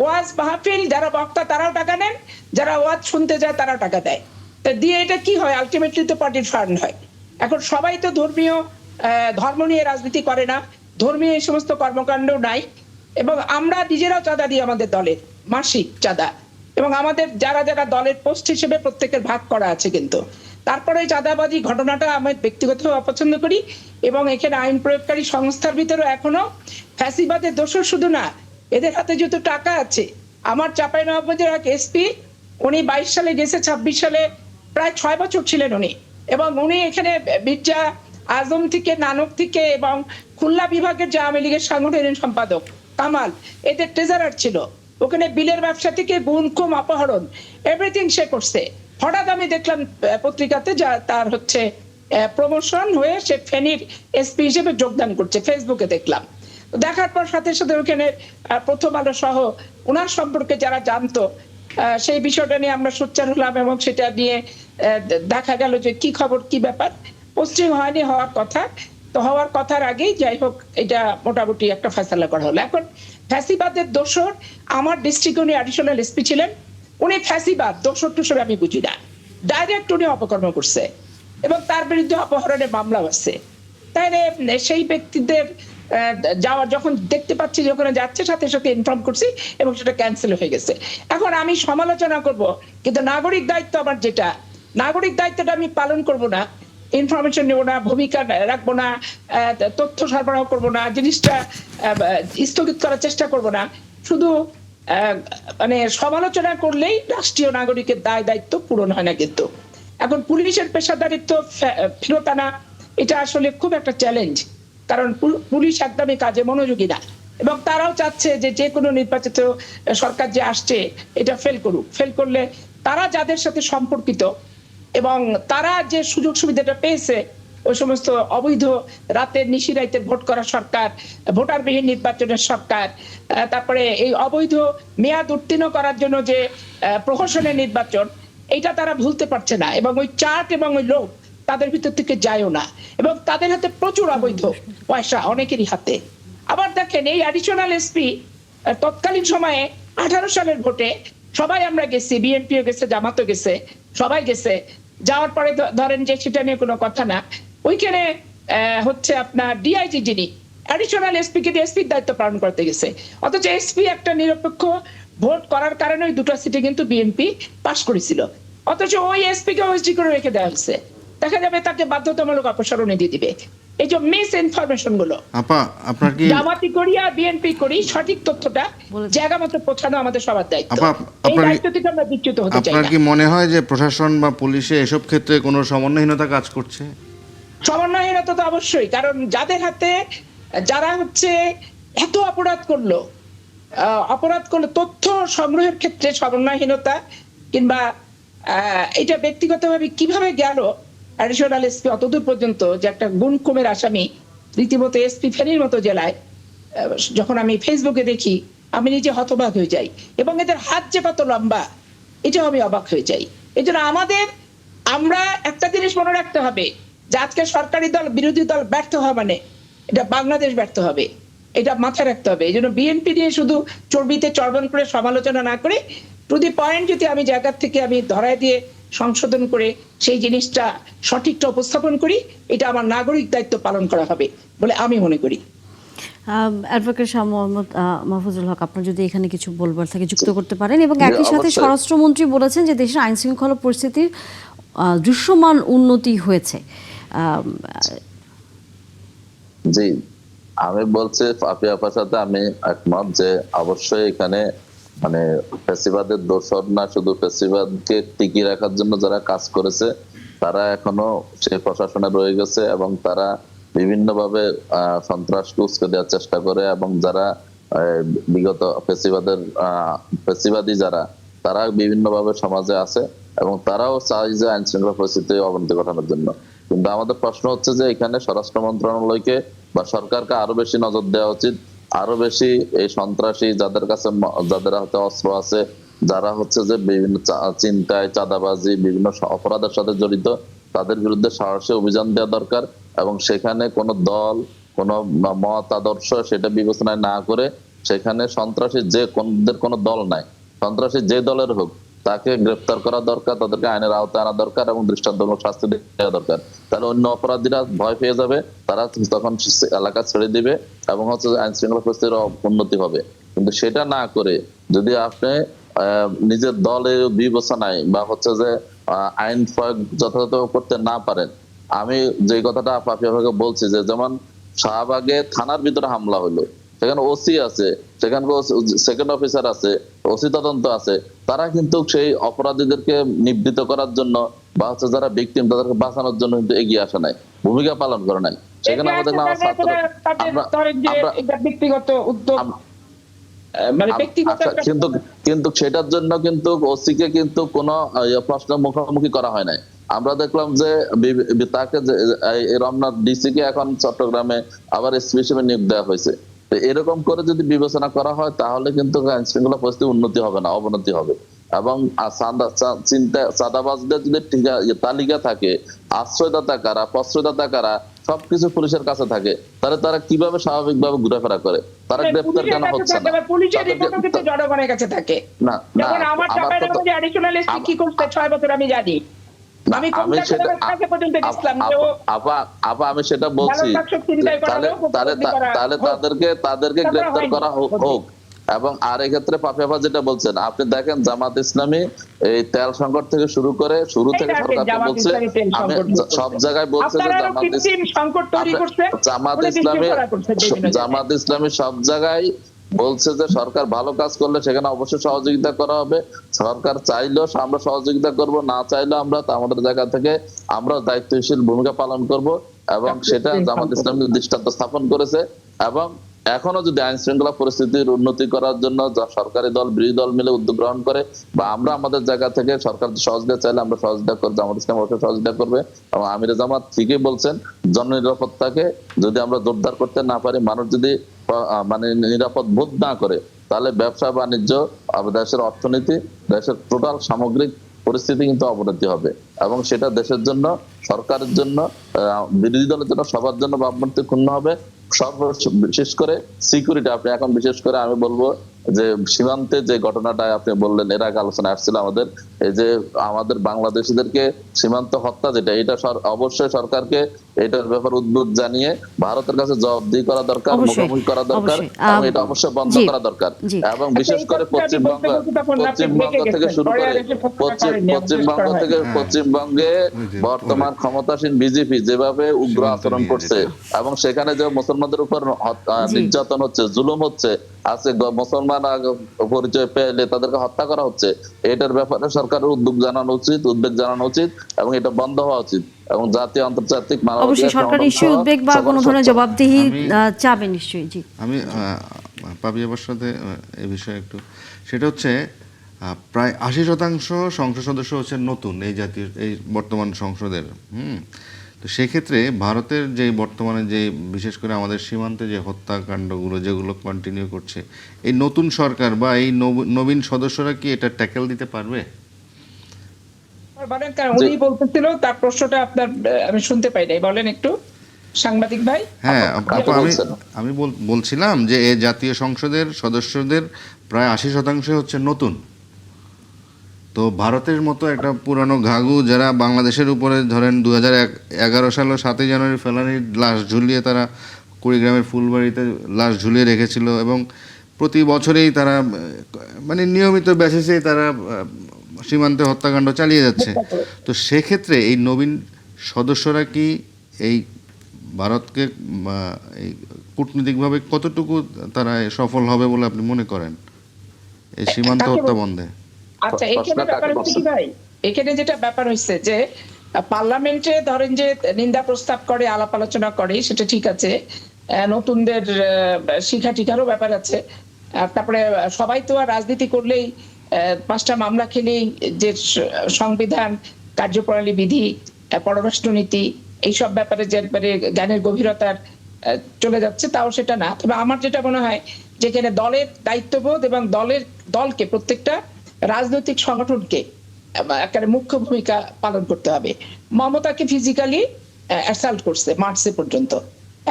ওয়াজ মাহফিল, যারা বক্তা তারাও টাকা নেন, যারা ওয়াজ শুনতে যায় তারাও টাকা দেয়। তা দিয়ে এটা কি হয়? আলটিমেটলি তো পার্টির ফান্ড হয়। এখন সবাই তো ধর্ম নিয়ে রাজনীতি করে না, ধর্মীয় এই সমস্ত কর্মকাণ্ড নাই। এবং আমরা নিজেরাও চাঁদা দিই আমাদের দলের, মাসিক চাঁদা, এবং আমাদের যারা যারা দলের পোস্ট হিসেবে প্রত্যেকের ভাগ করা আছে। কিন্তু তারপরে চাঁদাবাজি ঘটনাটা আমি ব্যক্তিগতভাবে অপছন্দ করি। এবং এখানে আইন প্রয়োগকারী সংস্থার ভিতরে এখনো ফ্যাসিবাদের দোষর শুধু না, এদের হাতে যেহেতু টাকা আছে। আমার চাঁপাইনবাবগঞ্জের এক এসপি, উনি 22 সালে গেছে, 26 সালে প্রায় 6 বছর ছিলেন উনি, এবং উনি এখানে মির্জা আজম থেকে, নানক থেকে, এবং খুলনা বিভাগের যে আওয়ামী লীগের সাংগঠনিক সম্পাদক কামাল, এদের ট্রেজারার ছিল। ওখানে বিলের ব্যবসা থেকে গুণ, খুন, অপহরণ, এভরিথিং সে করছে। হঠাৎ আমি দেখলাম পত্রিকাতে তার হচ্ছে প্রমোশন হয়ে সে ফেনীর এসপি হিসেবে যোগদান করছে, ফেসবুকে দেখলাম। দেখার পর সাথে সাথে ওখানে প্রথম আলো সহ ওনার সম্পর্কে যারা জানতো, সেই বিষয়টা নিয়ে আমরা সোচ্চার হলাম, এবং সেটা নিয়ে দেখা গেল যে কি খবর, কি ব্যাপার। পোস্টিং হয়নি, হওয়ার কথা, তো হওয়ার কথার আগেই যাই হোক এটা মোটামুটি একটা ফয়সালা করা হলো। এখন ফ্যাসিবাদের দোষর, আমার ডিস্ট্রিক্ট উনি অ্যাডিশনাল এসপি ছিলেন, উনি ফ্যাসিবাদ দোষর টোষর আমি বুঝি না, ডাইরেক্ট উনি অপকর্ম করছে এবং তার বিরুদ্ধে অপহরণের মামলা আছে। তাইলে সেই ব্যক্তিদের যাওয়ার যখন দেখতে পাচ্ছি যে ওখানে যাচ্ছে, সাথে সাথে ইনফর্ম করছি এবং সেটা ক্যান্সেল হয়ে গেছে। এখন আমি সমালোচনা করব, কিন্তু নাগরিক দায়িত্ব আমার, যেটা নাগরিক দায়িত্বটা আমি পালন করব না, ইনফরমেশন নেব না, ভূমিকা রাখবো না, তথ্য সরবরাহ করব না, জিনিসটা স্থগিত করার চেষ্টা করব না, শুধু মানে সমালোচনা করলেই রাষ্ট্রীয় নাগরিকের দায় দায়িত্ব পূরণ হয় না। কিন্তু এখন পুলিশের পেশাদারিত্ব ফেরত আনা, এটা আসলে খুব একটা চ্যালেঞ্জ, কারণ পুলিশ একদমই কাজে মনোযোগী না, এবং তারাও চাচ্ছে যে যে কোনো নির্বাচিত সরকার যে আসছে এটা ফেল করুক। ফেল করলে তারা যাদের সাথে সম্পর্কিত এবং তারা যে সুযোগ সুবিধাটা পেয়েছে, ওই সমস্ত অবৈধ রাতের নিশিরাইতে ভোট করা সরকার, ভোটারবিহীন নির্বাচনের সরকার, তারপরে এই অবৈধ মেয়াদ উত্তীর্ণ করার জন্য যে প্রহসনের নির্বাচন, এটা তারা ভুলতে পারছে না, এবং ওই চার্ট এবং ওই লোক তাদের ভিতর থেকে যায়ও না, এবং তাদের হাতে প্রচুর অবৈধ পয়সা, অনেকেরই হাতে। আবার দেখেন এই অ্যাডিশনাল এসপি তৎকালীন সময়ে 18 সালের ভোটে সবাই আমরা গেছি, বিএনপিও গেছে, জামাতও গেছে, সবাই গেছে। যাওয়ার পরে ধরেন যে সেটা নিয়ে কোনো কথা না, ওইখানে হচ্ছে আপনার ডিআইজি যিনি অ্যাডিশনাল এসপি কে এসপির দায়িত্ব পালন করতে গেছে, অথচ এসপি একটা নিরপেক্ষ ভোট করার কারণে ওই দুটো সিটে কিন্তু বিএনপি পাশ করেছিল, অথচ ওই এসপি কে ওএসডি করে রেখে দেওয়া হয়েছে। দেখা যাবে তাকে বাধ্যতামূলক অপসারণে দিয়ে দিবে। এই যে মিস ইনফরমেশন গুলো আপা, আপনার কি জামাতি করি আর বিএনপি করি, সঠিক তথ্যটা জায়গা মতো পৌঁছানো আমাদের সবার দায়িত্ব। আপা, এই আপনার দায়িত্ব থেকে আমরা বিচ্যুত হতে চাই আপনার না। কি মনে হয় যে প্রশাসন বা পুলিশে এসব ক্ষেত্রে কোনো সমন্বয়হীনতা কাজ করছে? সমন্বয়হীনতা তো অবশ্যই, কারণ যাদের হাতে, যারা হচ্ছে এত অপরাধ করলো তথ্য সংগ্রহের ক্ষেত্রে সমন্বয়হীনতা, কিংবা এটা ব্যক্তিগতভাবে কিভাবে গেল অ্যাডিশনাল এসপি অতদূর পর্যন্ত যে একটা গুণকমের আসামি রীতিমতো এসপি ফেনীর মতো জেলায়, যখন আমি ফেসবুকে দেখি আমি নিজে হতবাক হয়ে যাই, এবং এদের হাত যে কত লম্বা এটাও আমি অবাক হয়ে যাই। এই জন্য আমরা একটা জিনিস মনে রাখতে হবে যে আজকে সরকারি দল বিরোধী দল ব্যর্থ হওয়া মানে এটা বাংলাদেশ ব্যর্থ হবে, এটা মাথায় রাখতে হবে। এই জন্য বিএনপি নিয়ে শুধু চর্বিতে চর্বণ করে সমালোচনা না করে, টু দি পয়েন্ট যদি আমি জায়গা থেকে আমি ধরায় দিয়ে সংশোধন করে সেই জিনিসটা সঠিকটা উপস্থাপন করি, এটা আমার নাগরিক দায়িত্ব পালন করা হবে বলে আমি মনে করি। অ্যাডভোকেট শাহ মোহাম্মদ মাহফুজুল হক, আপনার যদি এখানে কিছু বলবার থাকে যুক্ত করতে পারেন। এবং জি, একই সাথে অবশ্যই। স্বরাষ্ট্রমন্ত্রী বলেছেন যে দেশের আইন শৃঙ্খলা পরিস্থিতির দৃশ্যমান উন্নতি হয়েছে। জি, আমি বলছি পাপি আপার সাথে আমি একমত যে অবশ্যই এখানে মানে ফ্যাসিবাদের দোষর না, শুধু ফ্যাসিবাদকে টিকিয়ে রাখার জন্য যারা কাজ করেছে তারা এখনো সেই প্রশাসনে রয়ে গেছে, এবং তারা বিভিন্ন ভাবে সন্ত্রাসকে উস্কে দেওয়ার চেষ্টা করে, এবং যারা বিগত ফ্যাসিবাদী যারা, তারা বিভিন্ন ভাবে সমাজে আছে, এবং তারাও চায় যে আইন শৃঙ্খলা পরিস্থিতি অবনতি ঘটানোর জন্য। কিন্তু আমাদের প্রশ্ন হচ্ছে যে এখানে স্বরাষ্ট্র মন্ত্রণালয়কে বা সরকারকে আরো বেশি নজর দেওয়া উচিত, আরো বেশি এই সন্ত্রাসী যাদের কাছে, যাদের হাতে অস্ত্র আছে, যারা হচ্ছে যে বিভিন্ন চিন্তায়, চাঁদাবাজি, বিভিন্ন অপরাধের সাথে জড়িত, তাদের বিরুদ্ধে সাহসী অভিযান দেওয়া দরকার। এবং সেখানে কোনো দল, কোনো মত আদর্শ সেটা বিবেচনায় না করে, সেখানে সন্ত্রাসী যে কোনো দল নাই, সন্ত্রাসী যে দলের হোক তাকে গ্রেফতার করা দরকার, তাদেরকে আইনের আওতায় আনা দরকার, এবং দৃষ্টান্তমূলক শাস্তি দেওয়া দরকার। তাহলে অন্য অপরাধীরা ভয় পেয়ে যাবে, তারা তখন এলাকা ছেড়ে দিবে, এবং হচ্ছে আইন শৃঙ্খলা পরিস্থিতির উন্নতি হবে। কিন্তু সেটা না করে যদি আপনি নিজের দলের বিবেচনায় বা হচ্ছে যে আইন প্রয়োগ যথাযথ করতে না পারেন, আমি যে কথাটা পাপিয়াভাবে বলছি যে যেমন শাহবাগে থানার ভিতরে হামলা হলো, সেখানে ওসি আছে, সেখানে সেকেন্ড অফিসার আছে, ওসি তদন্ত আছে, তারা কিন্তু সেই অপরাধীদেরকে নিবৃত্ত করার জন্য বা হচ্ছে যারা ভিকটিম তাদেরকে বাঁচানোর জন্য কিন্তু এগিয়ে আসা নাই, ভূমিকা পালন করে নাই। সেখানে আমাদের ব্যক্তিগত উদ্যোগ, মানে ব্যক্তিগত কিন্তু সেটার জন্য কিন্তু ওসি কে কিন্তু কোনো প্রশ্ন মুখোমুখি করা হয় নাই। আমরা দেখলাম যে তাকে রমনা ডিসি কে এখন চট্টগ্রামে আবার এসপি হিসেবে নিয়োগ দেওয়া হয়েছে। এরকম করে যদি বিবেচনা করা হয় তাহলে কিন্তু আইন শৃঙ্খলা পরিস্থিতি উন্নতি হবে না, অবনতি হবে। এবং চাঁদাবাজদের যদি তালিকা থাকে, আশ্রয়দাতা কারা, প্রশ্রয়দাতা কারা, সবকিছু পুলিশের কাছে থাকে, তাহলে তারা কিভাবে স্বাভাবিকভাবে ঘোরাফেরা করে? তারা গ্রেফতার কেন হচ্ছে না? পুলিশের রিপোর্টও কিন্তু জনগণের কাছে থাকে। না, যেমন আমার চাপাইয়ের মধ্যে অ্যাডিশনাল এসপি কি করতে 6 বছর আমি জানি। আমি সেটা পর্যন্ত গেছিলাম যে আপা আমি সেটা বলছি, তাহলে তাদেরকে গ্রেফতার করা হোক। এবং আর এক্ষেত্রে পাপিয়াপা যেটা বলছেন, আপনি দেখেন জামাত ইসলামী এই তেল সংকট থেকে শুরু করে শুরু থেকে সরকার বলছে, আমি সব জায়গায় বলছে যে জামাত ইসলামী সব জায়গায় বলছে যে সরকার ভালো কাজ করলে সেখানে অবশ্যই সহযোগিতা করা হবে। সরকার চাইলেও আমরা সহযোগিতা করব, না চাইলেও আমরা আমাদের জায়গা থেকে আমরা দায়িত্বশীল ভূমিকা পালন করব। এবং সেটা জামাত ইসলামী দৃষ্টান্ত স্থাপন করেছে। এবং এখনো যদি আইন শৃঙ্খলা পরিস্থিতির উন্নতি করার জন্য যা সরকারি দল বিরোধী দল মিলে উদ্যোগ গ্রহণ করে, বা আমরা আমাদের জায়গা থেকে সরকার সহযোগিতা চাইলে আমরা সহযোগিতা করবো, জামাত ইসলাম অবশ্যই সহযোগিতা করবে। এবং আমিরে জামাত ঠিকই বলছেন, জননিরাপত্তাকে যদি আমরা জোরদার করতে না পারি, মানুষ যদি মানে নিরাপদ বোধ না করে, তাহলে ব্যবসা বাণিজ্য, দেশের অর্থনীতি, দেশের টোটাল সামগ্রিক পরিস্থিতি কিন্তু অবনতি হবে। এবং সেটা দেশের জন্য, সরকারের জন্য, বিরোধী দলের জন্য, সবার জন্য ভাবমূর্তি ক্ষুণ্ণ হবে। বিশেষ করে সিকিউরিটি, আপনি এখন বিশেষ করে আমি বলবো যে সীমান্তে যে ঘটনাটা আপনি বললেন, এর আগে আলোচনা আসছিল আমাদের, এই যে আমাদের বাংলাদেশিদেরকে সীমান্ত হত্যা, যেটা এটা অবশ্যই সরকারকে এটার ব্যাপারে উদ্বেগ জানিয়ে ভারতের কাছে জবাবদিহি করা দরকার, মুখোমুখি করা দরকার, এবং এটা অবশ্যই বন্ধ করা দরকার। এবং বিশেষ করে পশ্চিমবঙ্গ থেকে শুরু করে পশ্চিমবঙ্গে বর্তমান ক্ষমতাসীন বিজেপি যেভাবে উগ্র আচরণ করছে, এবং সেখানে যে মুসলমানদের উপর নির্যাতন হচ্ছে, জুলুম হচ্ছে, আছে মুসলমান পরিচয় পেলে তাদেরকে হত্যা করা হচ্ছে, এটার ব্যাপারে সরকারের উদ্বেগ জানানো উচিত, এবং এটা বন্ধ হওয়া উচিত। এবং জাতীয় আন্তর্জাতিক অবশ্যই সরকার নিশ্চয়ই উদ্বেগ বা কোনো ধরনের জবাবদিহি চাবে নিশ্চয়ই। জি, আমি পাপিয়ার সাথে এই বিষয়ে একটু, সেটা হচ্ছে প্রায় 80% সংসদ সদস্য হচ্ছে নতুন এই জাতীয়, এই বর্তমান সংসদের। তো সেক্ষেত্রে ভারতের যে বর্তমানে যে বিশেষ করে আমাদের সীমান্তে যে হত্যাকাণ্ডগুলো যেগুলো কন্টিনিউ করছে, এই নতুন সরকার বা এই নবীন সদস্যরা কি এটা ট্যাকেল দিতে পারবে? উনি বলতেছিল, তার প্রশ্নটা আপনার আমি শুনতে পাই নাই, বলেন একটু সাংবাদিক ভাই। হ্যাঁ, আমি বলছিলাম যে এই জাতীয় সংসদের সদস্যদের প্রায় 80% হচ্ছে নতুন। তো ভারতের মতো একটা পুরানো ঘাঘু, যারা বাংলাদেশের উপরে ধরেন 2011 সালে 7ই জানুয়ারি ফেলানির লাশ ঝুলিয়ে তারা কুড়িগ্রামের ফুলবাড়িতে লাশ ঝুলিয়ে রেখেছিল, এবং প্রতি বছরেই তারা মানে নিয়মিত বেসিসে তারা সীমান্তে হত্যাকাণ্ড চালিয়ে যাচ্ছে। তো সেক্ষেত্রে এই নবীন সদস্যরা কি এই ভারতকে এই কূটনৈতিকভাবে কতটুকু তারা সফল হবে বলে আপনি মনে করেন এই সীমান্ত হত্যা বন্ধে? আচ্ছা, এখানে ব্যাপার হচ্ছে কি ভাই, এখানে যেটা ব্যাপার হচ্ছে যে পার্লামেন্টে ধরেন যে নিন্দা প্রস্তাব করে, আলাপ আলোচনা করে, সেটা ঠিক আছে, নতুনদের শিক্ষা টিকারও ব্যাপার আছে। তারপরে সবাই তো আর রাজনীতি করলেই 5টা মামলা খেলেই যে সংবিধান, কার্যপ্রণালী বিধি, পররাষ্ট্রনীতি, এইসব ব্যাপারে যে একবারে জ্ঞানের গভীরতার চলে যাচ্ছে, তাও সেটা না। তবে আমার যেটা মনে হয়, যেখানে দলের দায়িত্ববোধ এবং দলকে, প্রত্যেকটা রাজনৈতিক সংগঠনকে একটা মুখ্য ভূমিকা পালন করতে হবে। মমতাকে ফিজিক্যালি অ্যাসাল্ট করছে মার্চে পর্যন্ত।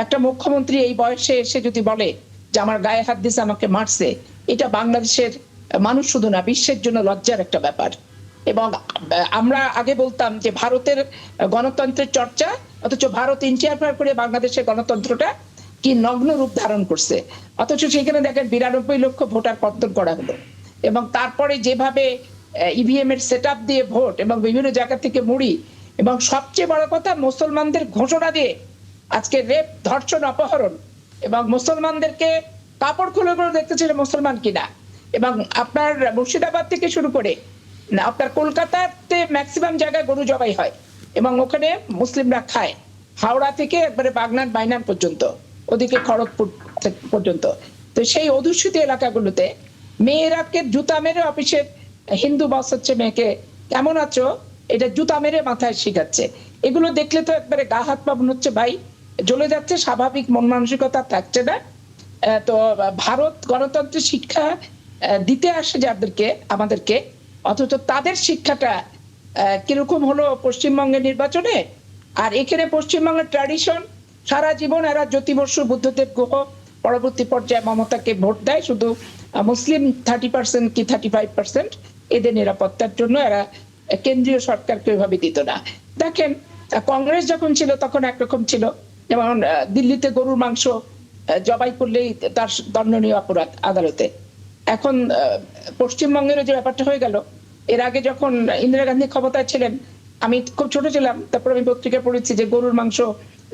একটা মুখ্যমন্ত্রী এই বয়সে এসে যদি বলে যে আমার গায়ে হাত দিয়েছে, আমাকে মারছে, এটা বাংলাদেশের মানুষ শুধু না, বিশ্বের জন্য লজ্জার একটা ব্যাপার। এবং আমরা আগে বলতাম যে ভারতের গণতন্ত্রের চর্চা, অথচ ভারত ইন্টারফেয়ার করে বাংলাদেশের গণতন্ত্রটা কি নগ্ন রূপ ধারণ করছে। অথচ সেখানে দেখেন 92 লক্ষ ভোটার কর্তন করা হলো, এবং তারপরে যেভাবে ইভিএম এর সেটআপ দিয়ে ভোট, এবং বিভিন্ন জায়গা থেকে মুড়ি, এবং সবচেয়ে বড় কথা মুসলমানদের ঘোষণা দিয়ে আজকে রেপ, ধর্ষণ, অপহরণ, এবং মুসলমানদেরকে কাপড় খুলে করে দেখতেছিল মুসলমান কিনা। এবং আপনার মুর্শিদাবাদ থেকে শুরু করে আপনার কলকাতাতে ম্যাক্সিমাম জায়গায় গরু জবাই হয়, এবং ওখানে মুসলিমরা খায়, হাওড়া থেকে একবারে বাগনান বাইনান পর্যন্ত, ওদিকে খড়গপুর পর্যন্ত। তো সেই অধ্যুষিত এলাকাগুলোতে মেয়েরাকে জুতা মেরে অফিসের হিন্দু বস হচ্ছে মেয়েকে কেমন আছো এটা জুতা মেরে মাথায় শিখাচ্ছে। এগুলো দেখলে তো একবারে গা হাত পা হচ্ছে ভাই, জ্বলে যাচ্ছে, স্বাভাবিক মন মানসিকতা থাকছে না। তো ভারত গণতন্ত্রের শিক্ষা দিতে আসে যাদেরকে, আমাদেরকে, অথচ তাদের শিক্ষাটা কিরকম হলো পশ্চিমবঙ্গের নির্বাচনে। আর এখানে পশ্চিমবঙ্গের ট্র্যাডিশন, সারা জীবন এরা জ্যোতি বসু, বুদ্ধদেব গুহ, পরবর্তী পর্যায়ে মমতাকে ভোট দেয়, শুধু মুসলিম 30% কি 35% এদের নিরাপত্তার জন্য এরা কেন্দ্রীয় সরকারকে ওইভাবে দিত না। দেখেন কংগ্রেস যখন ছিল তখন একরকম ছিল, যেমন দিল্লিতে গরুর মাংস জবাই করলেই তার দণ্ডনীয় অপরাধ আদালতে। এখন পশ্চিমবঙ্গের যে ব্যাপারটা হয়ে গেল, এর আগে যখন ইন্দিরা গান্ধী ক্ষমতায় ছিলেন, আমি খুব ছোট ছিলাম, তারপর আমি পত্রিকায় পড়েছি যে গরুর মাংস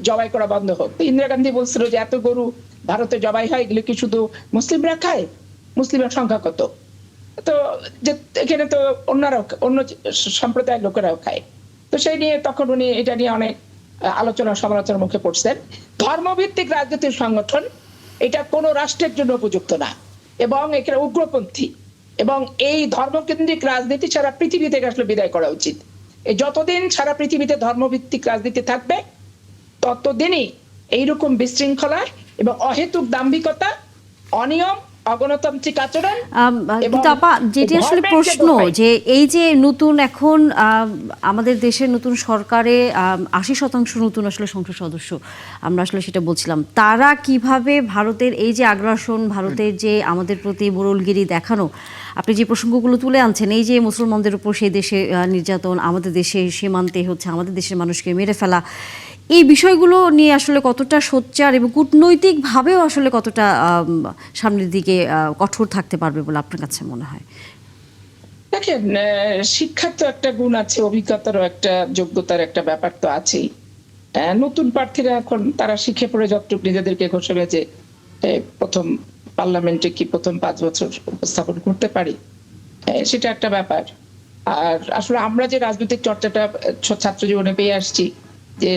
জবাই করা বন্ধ হোক। ইন্দিরা গান্ধী বলছিল যে এত গরু ভারতে জবাই হয়, এগুলো কি শুধু মুসলিমরা খায়? মুসলিমের সংখ্যা কত? তো যে এখানে তো অন্য সম্প্রদায়ের লোকেরাও খায়। তো সেই নিয়ে তখন উনি এটা নিয়ে অনেক আলোচনা সমালোচনার মুখে পড়ছেন। ধর্মভিত্তিক রাজনৈতিক সংগঠন এটা কোনো রাষ্ট্রের জন্য উপযুক্ত না এবং এখানে উগ্রপন্থী, এবং এই ধর্মকেন্দ্রিক রাজনীতি সারা পৃথিবী থেকে আসলে বিদায় করা উচিত। এই যতদিন সারা পৃথিবীতে ধর্মভিত্তিক রাজনীতি থাকবে ততদিনই এইরকম বিশৃঙ্খলা এবং অহেতুক দাম্ভিকতা, অনিয়ম, অগণতান্ত্রিক আচরণ কিন্তু আপা যেটি আসলে প্রশ্ন যে এই যে নতুন এখন আমাদের দেশের নতুন সরকারে 80% নতুন আসলে সংসদ সদস্য, আমরা আসলে সেটা বলছিলাম, তারা কিভাবে ভারতের এই যে আগ্রাসন, ভারতের যে আমাদের প্রতি মোড়লগিরি দেখানো, আপনি যে প্রসঙ্গগুলো তুলে আনছেন, এই যে মুসলমানদের উপর সেই দেশে নির্যাতন, আমাদের দেশে সীমান্তে হচ্ছে আমাদের দেশের মানুষকে মেরে ফেলা, এই বিষয়গুলো নিয়ে আসলে কতটা সোচ্চার এবং কূটনৈতিকভাবেও আসলে কতটা সামনের দিকে কঠোর থাকতে পারবে বলে আপনার কাছে মনে হয়? দেখেন, শিক্ষার তো একটা গুণ আছে, অভিজ্ঞতারও একটা, যোগ্যতার একটা ব্যাপার তো আছেই। নতুন প্রার্থীরা এখন তারা শিখে পড়ে যতটুকু নিজেদেরকে ঘোষণা যে প্রথম পার্লামেন্টে কি প্রথম 5 বছর উপস্থাপন করতে পারি, সেটা একটা ব্যাপার। আর আসলে আমরা যে রাজনৈতিক চর্চাটা ছাত্র জীবনে পেয়ে আসছি, যে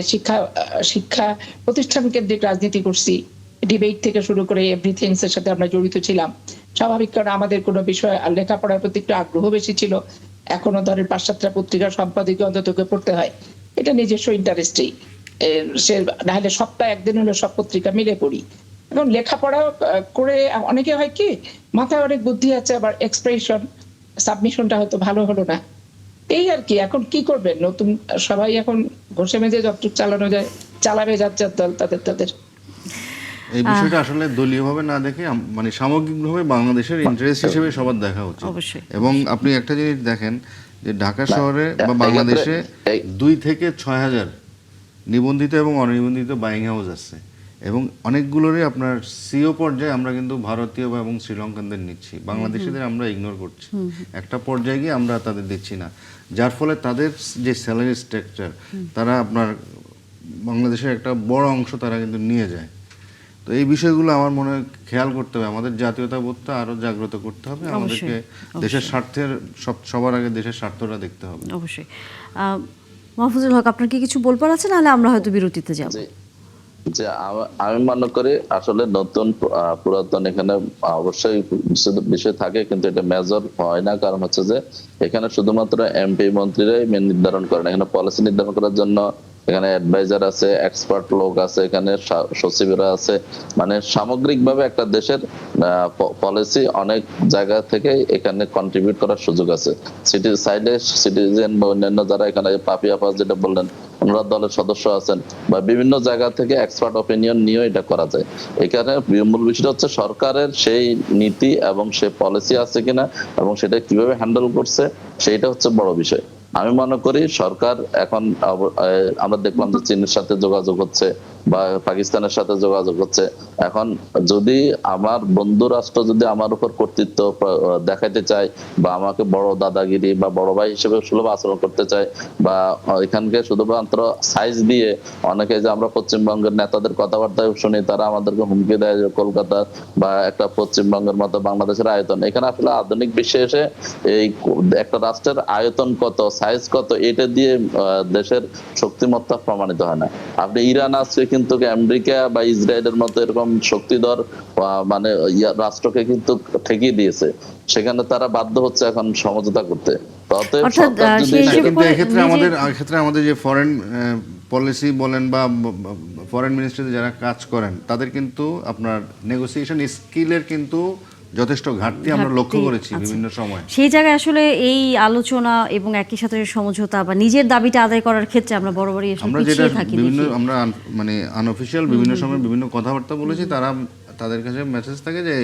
শিক্ষা প্রতিষ্ঠান কেন্দ্রিক রাজনীতি করছি, ডিবেট থেকে শুরু করে এভরিথিংস এর সাথে আমরা জড়িত ছিলাম। স্বাভাবিক, কারণ আমাদের কোনো বিষয় লেখাপড়ার প্রতি একটু আগ্রহ বেশি ছিল। এখনো ধরেন 5-7টা পত্রিকার সম্পাদকীয় অন্তত পড়তে হয়, এটা নিজস্ব ইন্টারেস্টেই। সে না হলে সপ্তাহে একদিন হলে সব পত্রিকা মিলে পড়ি। এবং লেখাপড়া করে অনেকে হয় কি মাথায় অনেক বুদ্ধি আছে, আবার এক্সপ্রেশন সাবমিশনটা হয়তো ভালো হলো না, এই আর কি। এখন কি করবেন, নতুন সবাই এখন ঘষে মেজে যতটুকু চালানো যায় চালাবে, যার দল তাদের। এই বিষয়টা আসলে দলীয়ভাবে না দেখে মানে সামগ্রিকভাবে বাংলাদেশের ইন্টারেস্ট হিসেবে সবার দেখা উচিত। অবশ্যই। এবং আপনি একটা জিনিস দেখেন যে ঢাকা শহরে বা বাংলাদেশে 2 থেকে 6,000 নিবন্ধিত এবং অনিবন্ধিত বাইং হাউস আছে, এবং অনেকগুলোরই আপনার সিও পর্যায়ে আমরা কিন্তু ভারতীয় এবং শ্রীলঙ্কানদের নিচ্ছি, বাংলাদেশিদের আমরা ইগনোর করছি। একটা পর্যায়ে গিয়ে আমরা তাদের দিচ্ছি না, যার ফলে তাদের যে স্যালারি স্ট্রাকচার তারা আপনার বাংলাদেশের একটা বড় অংশ তারা কিন্তু নিয়ে যায়। তো এই বিষয়গুলো আমার মনে হয় খেয়াল করতে হবে, আমাদের জাতীয়তাবোধটা আরো জাগ্রত করতে হবে, আমাদেরকে দেশের স্বার্থের সবার আগে দেশের স্বার্থটা দেখতে হবে। অবশ্যই। মাহফুজুল হক, আপনার কি কিছু বলবার আছে, নাহলে আমরা হয়তো বিরতিতে যাব? যে আমি মনে করি আসলে নতুন পুরাতন এখানে অবশ্যই বিষয় থাকে, কিন্তু এটা মেজর হয় না। কারণ হচ্ছে যে এখানে শুধুমাত্র এমপি মন্ত্রীরাই নির্ধারণ করেন, এখানে পলিসি নির্ধারণ করার জন্য এখানে অ্যাডভাইজার আছে, এক্সপার্ট লোক আছে, এখানে সচিবরা আছে। মানে সামগ্রিকভাবে একটা দেশের পলিসি অনেক জায়গা থেকে এখানে কন্ট্রিবিউট করার সুযোগ আছে। সিটিজেন বা অন্যান্য যারা এখানে পাপি আপাস যেটা বললেন, ওনারা দলের সদস্য আছেন, বা বিভিন্ন জায়গা থেকে এক্সপার্ট অপিনিয়ন নিয়েও এটা করা যায়। এখানে মূল বিষয়টা হচ্ছে সরকারের সেই নীতি এবং সেই পলিসি আছে কিনা এবং সেটা কিভাবে হ্যান্ডেল করছে, সেইটা হচ্ছে বড় বিষয়। আমি মনে করি সরকার এখন, আমরা দেখলাম যে চীনের সাথে যোগাযোগ হচ্ছে বা পাকিস্তানের সাথে যোগাযোগ হচ্ছে। এখন যদি আমার বন্ধু রাষ্ট্র যদি আমার উপর কর্তৃত্ব দেখাইতে চায় বা আমাকে বড় দাদাগিরি বা বড় ভাই হিসেবে সুলভ আচরণ করতে চায়, বা এখানকে শুধুমাত্র সাইজ দিয়ে অনেকে, যে আমরা পশ্চিমবঙ্গের নেতাদের কথাবার্তা শুনি, তারা আমাদেরকে হুমকি দেয় যে কলকাতা বা একটা পশ্চিমবঙ্গের মতো বাংলাদেশের আয়তন, এখানে আসলে আধুনিক বিশ্বে এসে এই একটা রাষ্ট্রের আয়তন কত, সাইজ কত, এটা দিয়ে দেশের শক্তিমত্তা প্রমাণিত হয় না। আপনি ইরান আজকে কিন্তু আমেরিকা বা ইসরায়েলের মতো এরকম শক্তিধর মানে রাষ্ট্রকে কিন্তু ঠেকিয়ে দিয়েছে, সেখানে তারা বাধ্য হচ্ছে এখন সমঝোতা করতে। কিন্তু এক্ষেত্রে আমাদের যে ফরেন পলিসি বলেন বা ফরেন মিনিস্ট্রিতে যারা কাজ করেন, তাদের কিন্তু আপনার নেগোসিয়েশন স্কিলের কিন্তু যথেষ্ট ঘাটতি আমরা লক্ষ্য করেছি বিভিন্ন সময়। সেই জায়গায় আসলে এই আলোচনা এবং একই সাথে সমঝোতা বা নিজের দাবিটা আদায় করার ক্ষেত্রে আমরা বরাবরই আমরা যেটা বিভিন্ন আমরা মানে আনঅফিশিয়াল বিভিন্ন সময় বিভিন্ন কথাবার্তা বলেছি, তাদের কাছে মেসেজ থাকে যে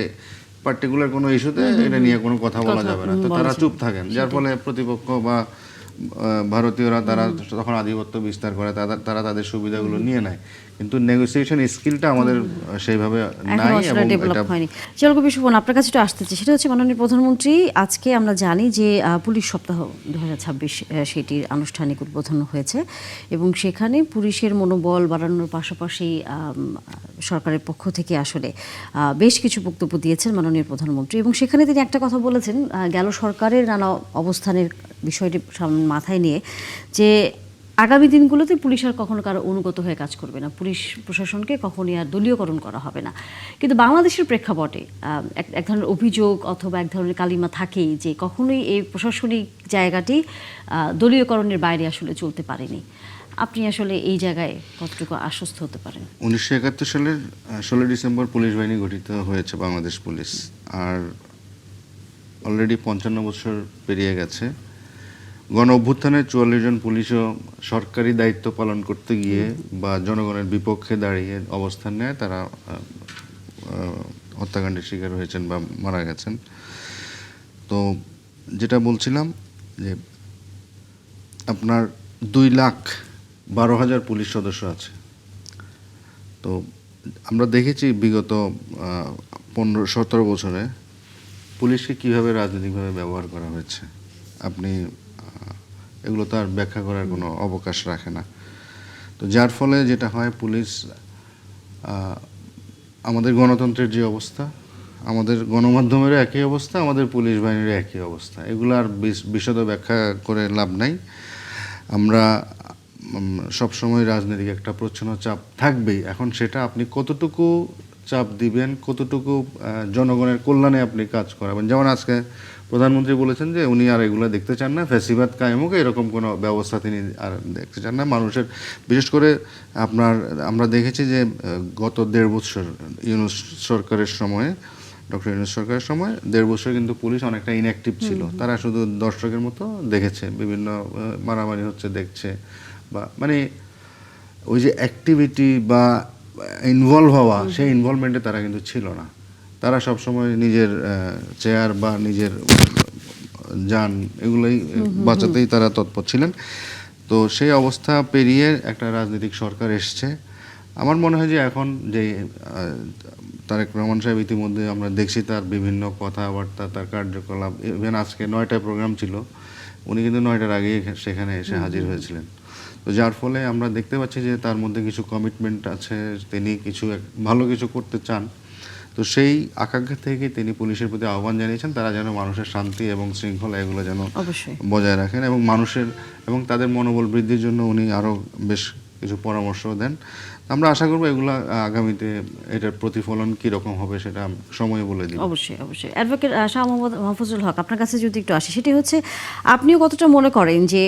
পার্টিকুলার কোনো ইস্যুতে এটা নিয়ে কোনো কথা বলা যাবে না, তো তারা চুপ থাকেন, যার ফলে প্রতিপক্ষ বা ভারতীয়রা তারা তখন আধিপত্য বিস্তার করে, তারা তাদের সুবিধাগুলো নিয়ে নেয়, কিন্তু নেগোসিয়েশন স্কিলটা আমাদের সেইভাবে নাই এবং ডেভেলপ হয়নি। চিরকবি সুমন, আপনার কাছে একটু আসতে চাই, সেটা হচ্ছে মাননীয় প্রধানমন্ত্রী আজকে আমরা জানি যে পুলিশ সপ্তাহ 2026 সেটির আনুষ্ঠানিক উদ্বোধন হয়েছে, এবং সেখানে পুলিশের মনোবল বাড়ানোর পাশাপাশি সরকারের পক্ষ থেকে আসলে বেশ কিছু বক্তব্য দিয়েছেন মাননীয় প্রধানমন্ত্রী, এবং সেখানে তিনি একটা কথা বলেছেন, গেল সরকারের নানা অবস্থানের বিষয়টি মাথায় নিয়ে, যে আগামী দিনগুলোতে পুলিশ আর কখনো কারো অনুগত হয়ে কাজ করবে না, পুলিশ প্রশাসনকে কখনোই আর দলীয়করণ করা হবে না। কিন্তু বাংলাদেশের প্রেক্ষাপটে এক ধরনের অভিযোগ অথবা এক ধরনের কালিমা থাকেই যে কখনোই এই প্রশাসনিক জায়গাটি দলীয়করণের বাইরে আসলে চলতে পারেনি। আপনি আসলে এই জায়গায় কতটুকু আশ্বস্ত হতে পারেন? 1971 সালের 16 ডিসেম্বর পুলিশ বাহিনী গঠিত হয়েছে বাংলাদেশ পুলিশ, আর অলরেডি 55 বছর পেরিয়ে গেছে। গণ অভ্যুত্থানে 44 জন পুলিশও সরকারি দায়িত্ব পালন করতে গিয়ে বা জনগণের বিপক্ষে দাঁড়িয়ে অবস্থান নেয় তারা হত্যাকাণ্ডের শিকার হয়েছেন বা মারা গেছেন। তো যেটা বলছিলাম যে আপনার 2,12,000 পুলিশ সদস্য আছে। তো আমরা দেখেছি বিগত 15-17 বছরে পুলিশকে কীভাবে রাজনৈতিকভাবে ব্যবহার করা হয়েছে। আপনি এগুলো তো আর ব্যাখ্যা করার কোনো অবকাশ রাখে না। তো যার ফলে যেটা হয়, পুলিশ আমাদের গণতন্ত্রের যে অবস্থা, আমাদের গণমাধ্যমেরও একই অবস্থা, আমাদের পুলিশ বাহিনীরও একই অবস্থা। এগুলো আর বিশদ ব্যাখ্যা করে লাভ নাই। আমরা সবসময় রাজনৈতিক একটা প্রচ্ছন্ন চাপ থাকবেই। এখন সেটা আপনি কতটুকু চাপ দিবেন, কতটুকু জনগণের কল্যাণে আপনি কাজ করাবেন। যেমন আজকে প্রধানমন্ত্রী বলেছেন যে উনি আর এগুলো দেখতে চান না, ফ্যাসিবাদ কায়েম হোক এরকম কোনো ব্যবস্থা তিনি আর দেখতে চান না। মানুষের বিশেষ করে আমরা দেখেছি যে গত 1.5 বছর ইউনূস সরকারের সময়ে, ডক্টর ইউনূস সরকারের সময় 1.5 বছর কিন্তু পুলিশ অনেকটা ইনঅ্যাক্টিভ ছিল। তারা শুধু দর্শকের মতো দেখেছে, বিভিন্ন মারামারি হচ্ছে দেখছে, বা মানে ওই যে অ্যাক্টিভিটি বা ইনভলভ হওয়া, সেই ইনভলভমেন্টে তারা কিন্তু ছিল না। তারা সবসময় নিজের চেয়ার বা নিজের যান এগুলোই বাঁচাতেই তারা তৎপর ছিলেন। তো সেই অবস্থা পেরিয়ে একটা রাজনৈতিক সরকার এসছে। আমার মনে হয় যে এখন যে তারেক রহমান সাহেব ইতিমধ্যে আমরা দেখছি তার বিভিন্ন কথাবার্তা, তার কার্যকলাপ, ইভেন আজকে 9টায় প্রোগ্রাম ছিল, উনি কিন্তু 9টার আগেই সেখানে এসে হাজির হয়েছিলেন। তো যার ফলে আমরা দেখতে পাচ্ছি যে তার মধ্যে কিছু কমিটমেন্ট আছে, তিনি কিছু ভালো কিছু করতে চান। তো সেই আকাঙ্ক্ষা থেকে তিনি পুলিশের প্রতি আহ্বান জানিয়েছেন তারা যেন মানুষের শান্তি এবং শৃঙ্খলা এগুলো যেন বজায় রাখেন, এবং মানুষের এবং তাদের মনোবল বৃদ্ধির জন্য উনি আরও বেশ কিছু পরামর্শ দেন। আমরা আশা করবো এগুলো আগামীতে এটার প্রতিফলন কীরকম হবে সেটা সময় বলে দিই। অবশ্যই অবশ্যই। অ্যাডভোকেট শাহ মোহাম্মদ মাহফুজুল হক, আপনার কাছে যদি একটু আসি, সেটি হচ্ছে আপনিও কতটা মনে করেন যে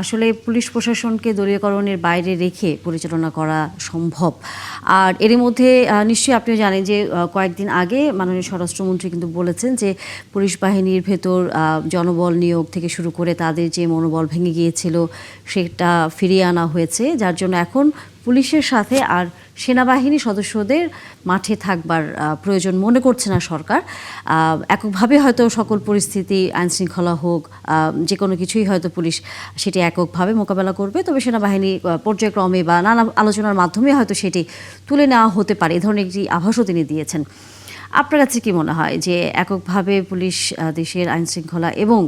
আসলে পুলিশ প্রশাসনকে দলীয়করণের বাইরে রেখে পরিচালনা করা সম্ভব? আর এর মধ্যে নিশ্চয়ই আপনিও জানেন যে কয়েকদিন আগে মাননীয় স্বরাষ্ট্রমন্ত্রী কিন্তু বলেছেন যে পুলিশ বাহিনীর ভেতর জনবল নিয়োগ থেকে শুরু করে তাদের যে মনোবল ভেঙে গিয়েছিল সেটা ফিরিয়ে আনা হয়েছে, যার জন্য এখন পুলিশের সাথে আর সেনাবাহিনী সদস্যদের মাঠে থাকবার প্রয়োজন মনে করছে না সরকার। এককভাবে হয়তো সকল পরিস্থিতি, আইনশৃঙ্খলা হোক, যে কোনো কিছুই হয়তো পুলিশ সেটি এককভাবে মোকাবেলা করবে, তবে সেনাবাহিনী পর্যায়ক্রমে বা নানা আলোচনার মাধ্যমে হয়তো সেটি তুলে নেওয়া হতে পারে, এ ধরনের একটি আভাসও তিনি দিয়েছেন। আপনার কাছে কি মনে হয় যে এককভাবে পুলিশ দেশের আইনশৃঙ্খলা এবং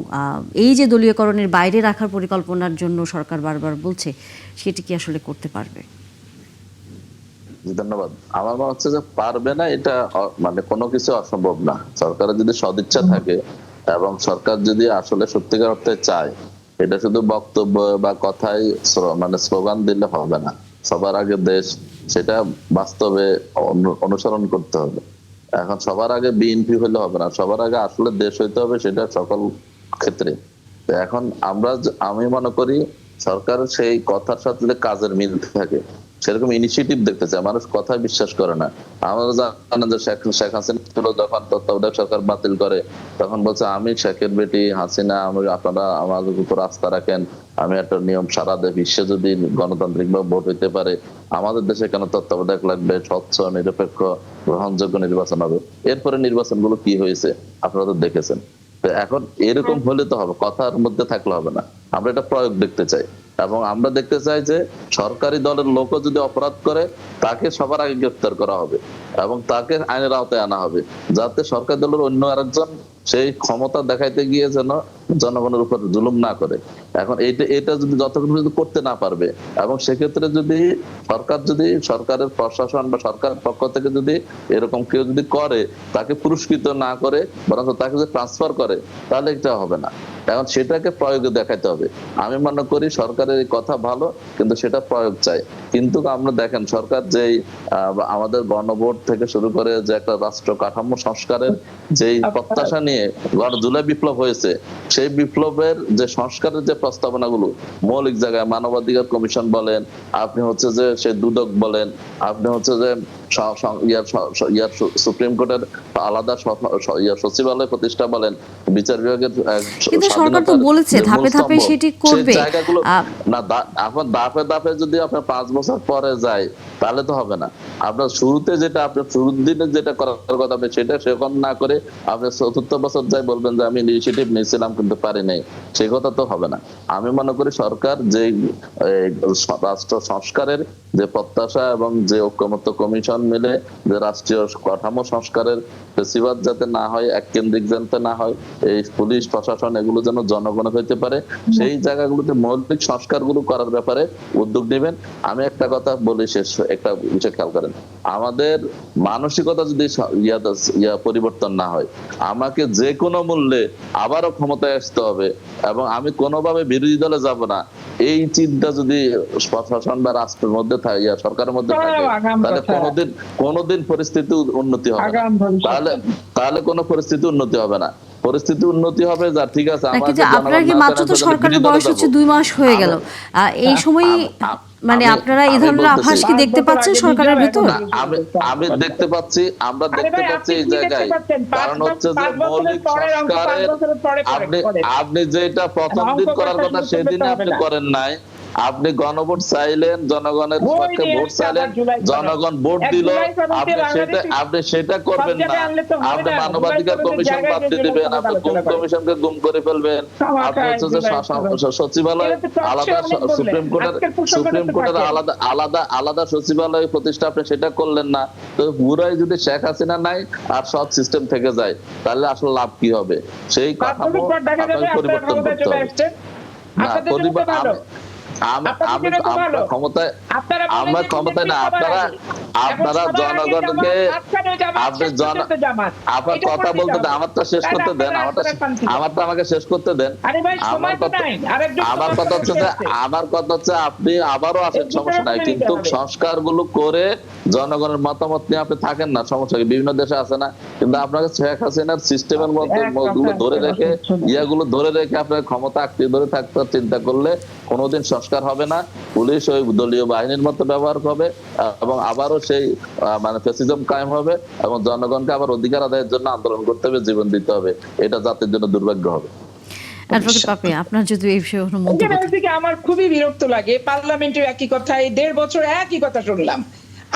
এই যে দলীয়করণের বাইরে রাখার পরিকল্পনার জন্য সরকার বারবার বলছে, সেটি কি আসলে করতে পারবে? ধন্যবাদ। আমার মনে হচ্ছে যে পারবে না, এটা মানে কোনো কিছু অসম্ভব না। সরকারের যদি সদিচ্ছা থাকে এবং সরকার যদি আসলে সত্যিকার অর্থে চায়, এটা শুধু বক্তব্য বা কথায় মানে স্লোগান দিলে হবে না। সবার আগে দেশ, সেটা বাস্তবে অনুসরণ করতে হবে। এখন সবার আগে বিএনপি হলে হবে না, সবার আগে আসলে দেশ হইতে হবে, সেটা সকল ক্ষেত্রে। এখন আমি মনে করি সরকার সেই কথার সাথে কাজের মিল থাকে, সেরকম ইনিশিয়েটিভ দেখতে চায়। মানুষ কথায় বিশ্বাস করে না। আমরা জানেন যে শেখ হাসিনা ছিল, যখন তত্ত্বাবধায়ক সরকার বাতিল করে তখন বলছে আমি শেখের বেটি হাসিনা, আপনারা আমাদের উপর আস্থা রাখেন, আমি একটা নিয়ম সারা বিশ্বে যদি গণতান্ত্রিক ভাবে ভোট হইতে পারে, আমাদের দেশে কেন তত্ত্বাবধায়ক লাগবে, স্বচ্ছ নিরপেক্ষ গ্রহণযোগ্য নির্বাচন হবে। এরপরে নির্বাচনগুলো কি হয়েছে আপনারা তো দেখেছেন। তো এখন এরকম হলে তো হবে, কথার মধ্যে থাকলে হবে না। আমরা এটা প্রয়োগ দেখতে চাই, এবং আমরা দেখতে চাই যে সরকারি দলের লোকও যদি অপরাধ করে তাকে সবার আগে গ্রেফতার করা হবে এবং তাকে আইনের আওতায় আনা হবে, যাতে সরকারি দলের অন্য আরেকজন সেই ক্ষমতা দেখাইতে গিয়ে যেন জনগণের উপর জুলুম না করে। এখন এটা যদি যতক্ষণ পর্যন্ত করতে না পারবে, এবং সেক্ষেত্রে যদি সরকারের প্রশাসন বা সরকার পক্ষ থেকে যদি এরকম কেউ যদি করে, তাকে পুরস্কৃত না করে বরং তাকে যদি ট্রান্সফার করে, তাহলে এটা হবে না। এখন সেটাকে প্রয়োগে দেখাতে হবে। আমি মনে করি সরকারের এই কথা ভালো, কিন্তু সেটা প্রয়োগ চাই। কিন্তু আমরা দেখেন সরকার যেই আমাদের গণভোট থেকে শুরু করে যে একটা রাষ্ট্র কাঠামো সংস্কারের যেই প্রত্যাশা নিয়ে জুলাই বিপ্লব হয়েছে, সেই বিপ্লবের যে সংস্কারের যে প্রস্তাবনাগুলো মৌলিক জায়গায় মানবাধিকার কমিশন বলেন, আপনি হচ্ছে যে সেই দুদক বলেন, আপনি হচ্ছে যে সুপ্রিম কোর্টের আলাদা সচিবালয় প্রতিষ্ঠা বলেন, বিচার বিভাগের কিন্তু সরকার তো বলেছে ধাপে ধাপে সেটি করবে। জায়গাগুলো না, এখন ধাপে ধাপে যদি আপনার 5 বছর পরে যায় তাহলে তো হবে না। আপনার শুরুতে যেটা আপনার শুরুর দিনে যেটা করার কথা, আপনি সেটা সেরকম না করে আপনি 4র্থ বছর যাই বলবেন যে আমি ইনিশিয়েটিভ নিয়েছিলাম কিন্তু পারি নাই, সেই কথা তো হবে না। আমি মনে করি সরকার যে রাষ্ট্র সংস্কারের যে প্রত্যাশা এবং যে ঐক্যমত্য কমিশন মিলে যে রাষ্ট্রীয় কাঠামো সংস্কারের ফেসিবাদ যাতে না হয়, এককেন্দ্রিক যাতে না হয়, এই পুলিশ প্রশাসন এগুলো যেন জনগণের হইতে পারে, সেই জায়গাগুলোতে মৌলিক সংস্কারগুলো করার ব্যাপারে উদ্যোগ নেবেন। আমি একটা কথা বলি, শেষ একটা বিষয় খেয়াল করেন, আমাদের মানসিকতা যদি পরিবর্তন না হয়, আমাকে যে কোনো মূল্যে আবারও ক্ষমতায় আসতে হবে এবং আমি কোনোভাবে বিরোধী দলে যাব না, এই চিন্তা যদি প্রশাসন বা রাষ্ট্রের মধ্যে থাকে, সরকারের মধ্যে থাকে, তাহলে কোনোদিন পরিস্থিতি উন্নতি হবে না। তাহলে কোনো পরিস্থিতি উন্নতি হবে না। পরিস্থিতি উন্নতি হবে যা, ঠিক আছে। আপনারা কি মাত্র তো সরকারের বয়স হচ্ছে 2 মাস হয়ে গেল, এই সময় মানে আপনারা এই ধরনের আভাস কি দেখতে পাচ্ছেন সরকারের ভিতর? আমি দেখতে পাচ্ছি, আমরা দেখতে পাচ্ছি এই জায়গায়। কারণ হচ্ছে যে মৌলিক সংস্কারের আপনি যেটা প্রথম দিন করার কথা সেদিনে আপনি করেন নাই। আপনি গণভোট চাইলেন, জনগণের পক্ষে ভোট চাইলেন, জনগণ ভোট দিল, আপনি সেটা করবেন না। আপনি মানবাধিকার কমিশন বাদ দিয়ে দিবেন, আপনি গুম কমিশনকে গুম করে ফেলবেন, আপনি হচ্ছে যে সচিবালয় আলাদা, সুপ্রিম কোর্টের আলাদা সচিবালয় প্রতিষ্ঠা, আপনি সেটা করলেন না। তো পুরাই যদি শেখ হাসিনা নাই আর সব সিস্টেম থেকে যায়, তাহলে আসলে লাভ কি হবে? সেই কাঠামো পরিবর্তন করতে হবে না। ক্ষমতায় না, আপনারা জনগণকে আপনার কথা বলতে দেন, আমারটা শেষ করতে দেন, আমারটা আমাকে শেষ করতে দেন। আমার কথা হচ্ছে আপনি আবারও আসেন, সমস্যা নাই, কিন্তু সংস্কার গুলো করে জনগণের মতামত নিয়ে আপনি থাকেন না, সমস্যা কি? বিভিন্ন দেশে আছে না, কিন্তু আপনাকে শেখ হাসিনার সিস্টেমের মধ্যে ধরে রেখে ধরে রেখে আপনার ক্ষমতা আঁকড়ে ধরে থাকতে চিন্তা করলে কোনোদিন সংস্কার হবে না। পুলিশ ওই দলীয় বাহিনীর মতো ব্যবহার হবে এবং আবারও সেই মানে ফ্যাসিজম কায়েম হবে এবং জনগণকে আবার অধিকার আদায়ের জন্য আন্দোলন করতে হবে, জীবন দিতে হবে। এটা জাতির জন্য দুর্ভাগ্য হবে। অ্যাডভোকেট পাপি, আপনার যদি এই বিষয়ে কোনো মন্তব্য থাকে। আমার খুবই বিরক্ত লাগে, পার্লামেন্টে একই কথা, এই 1.5 বছর একই কথা শুনলাম,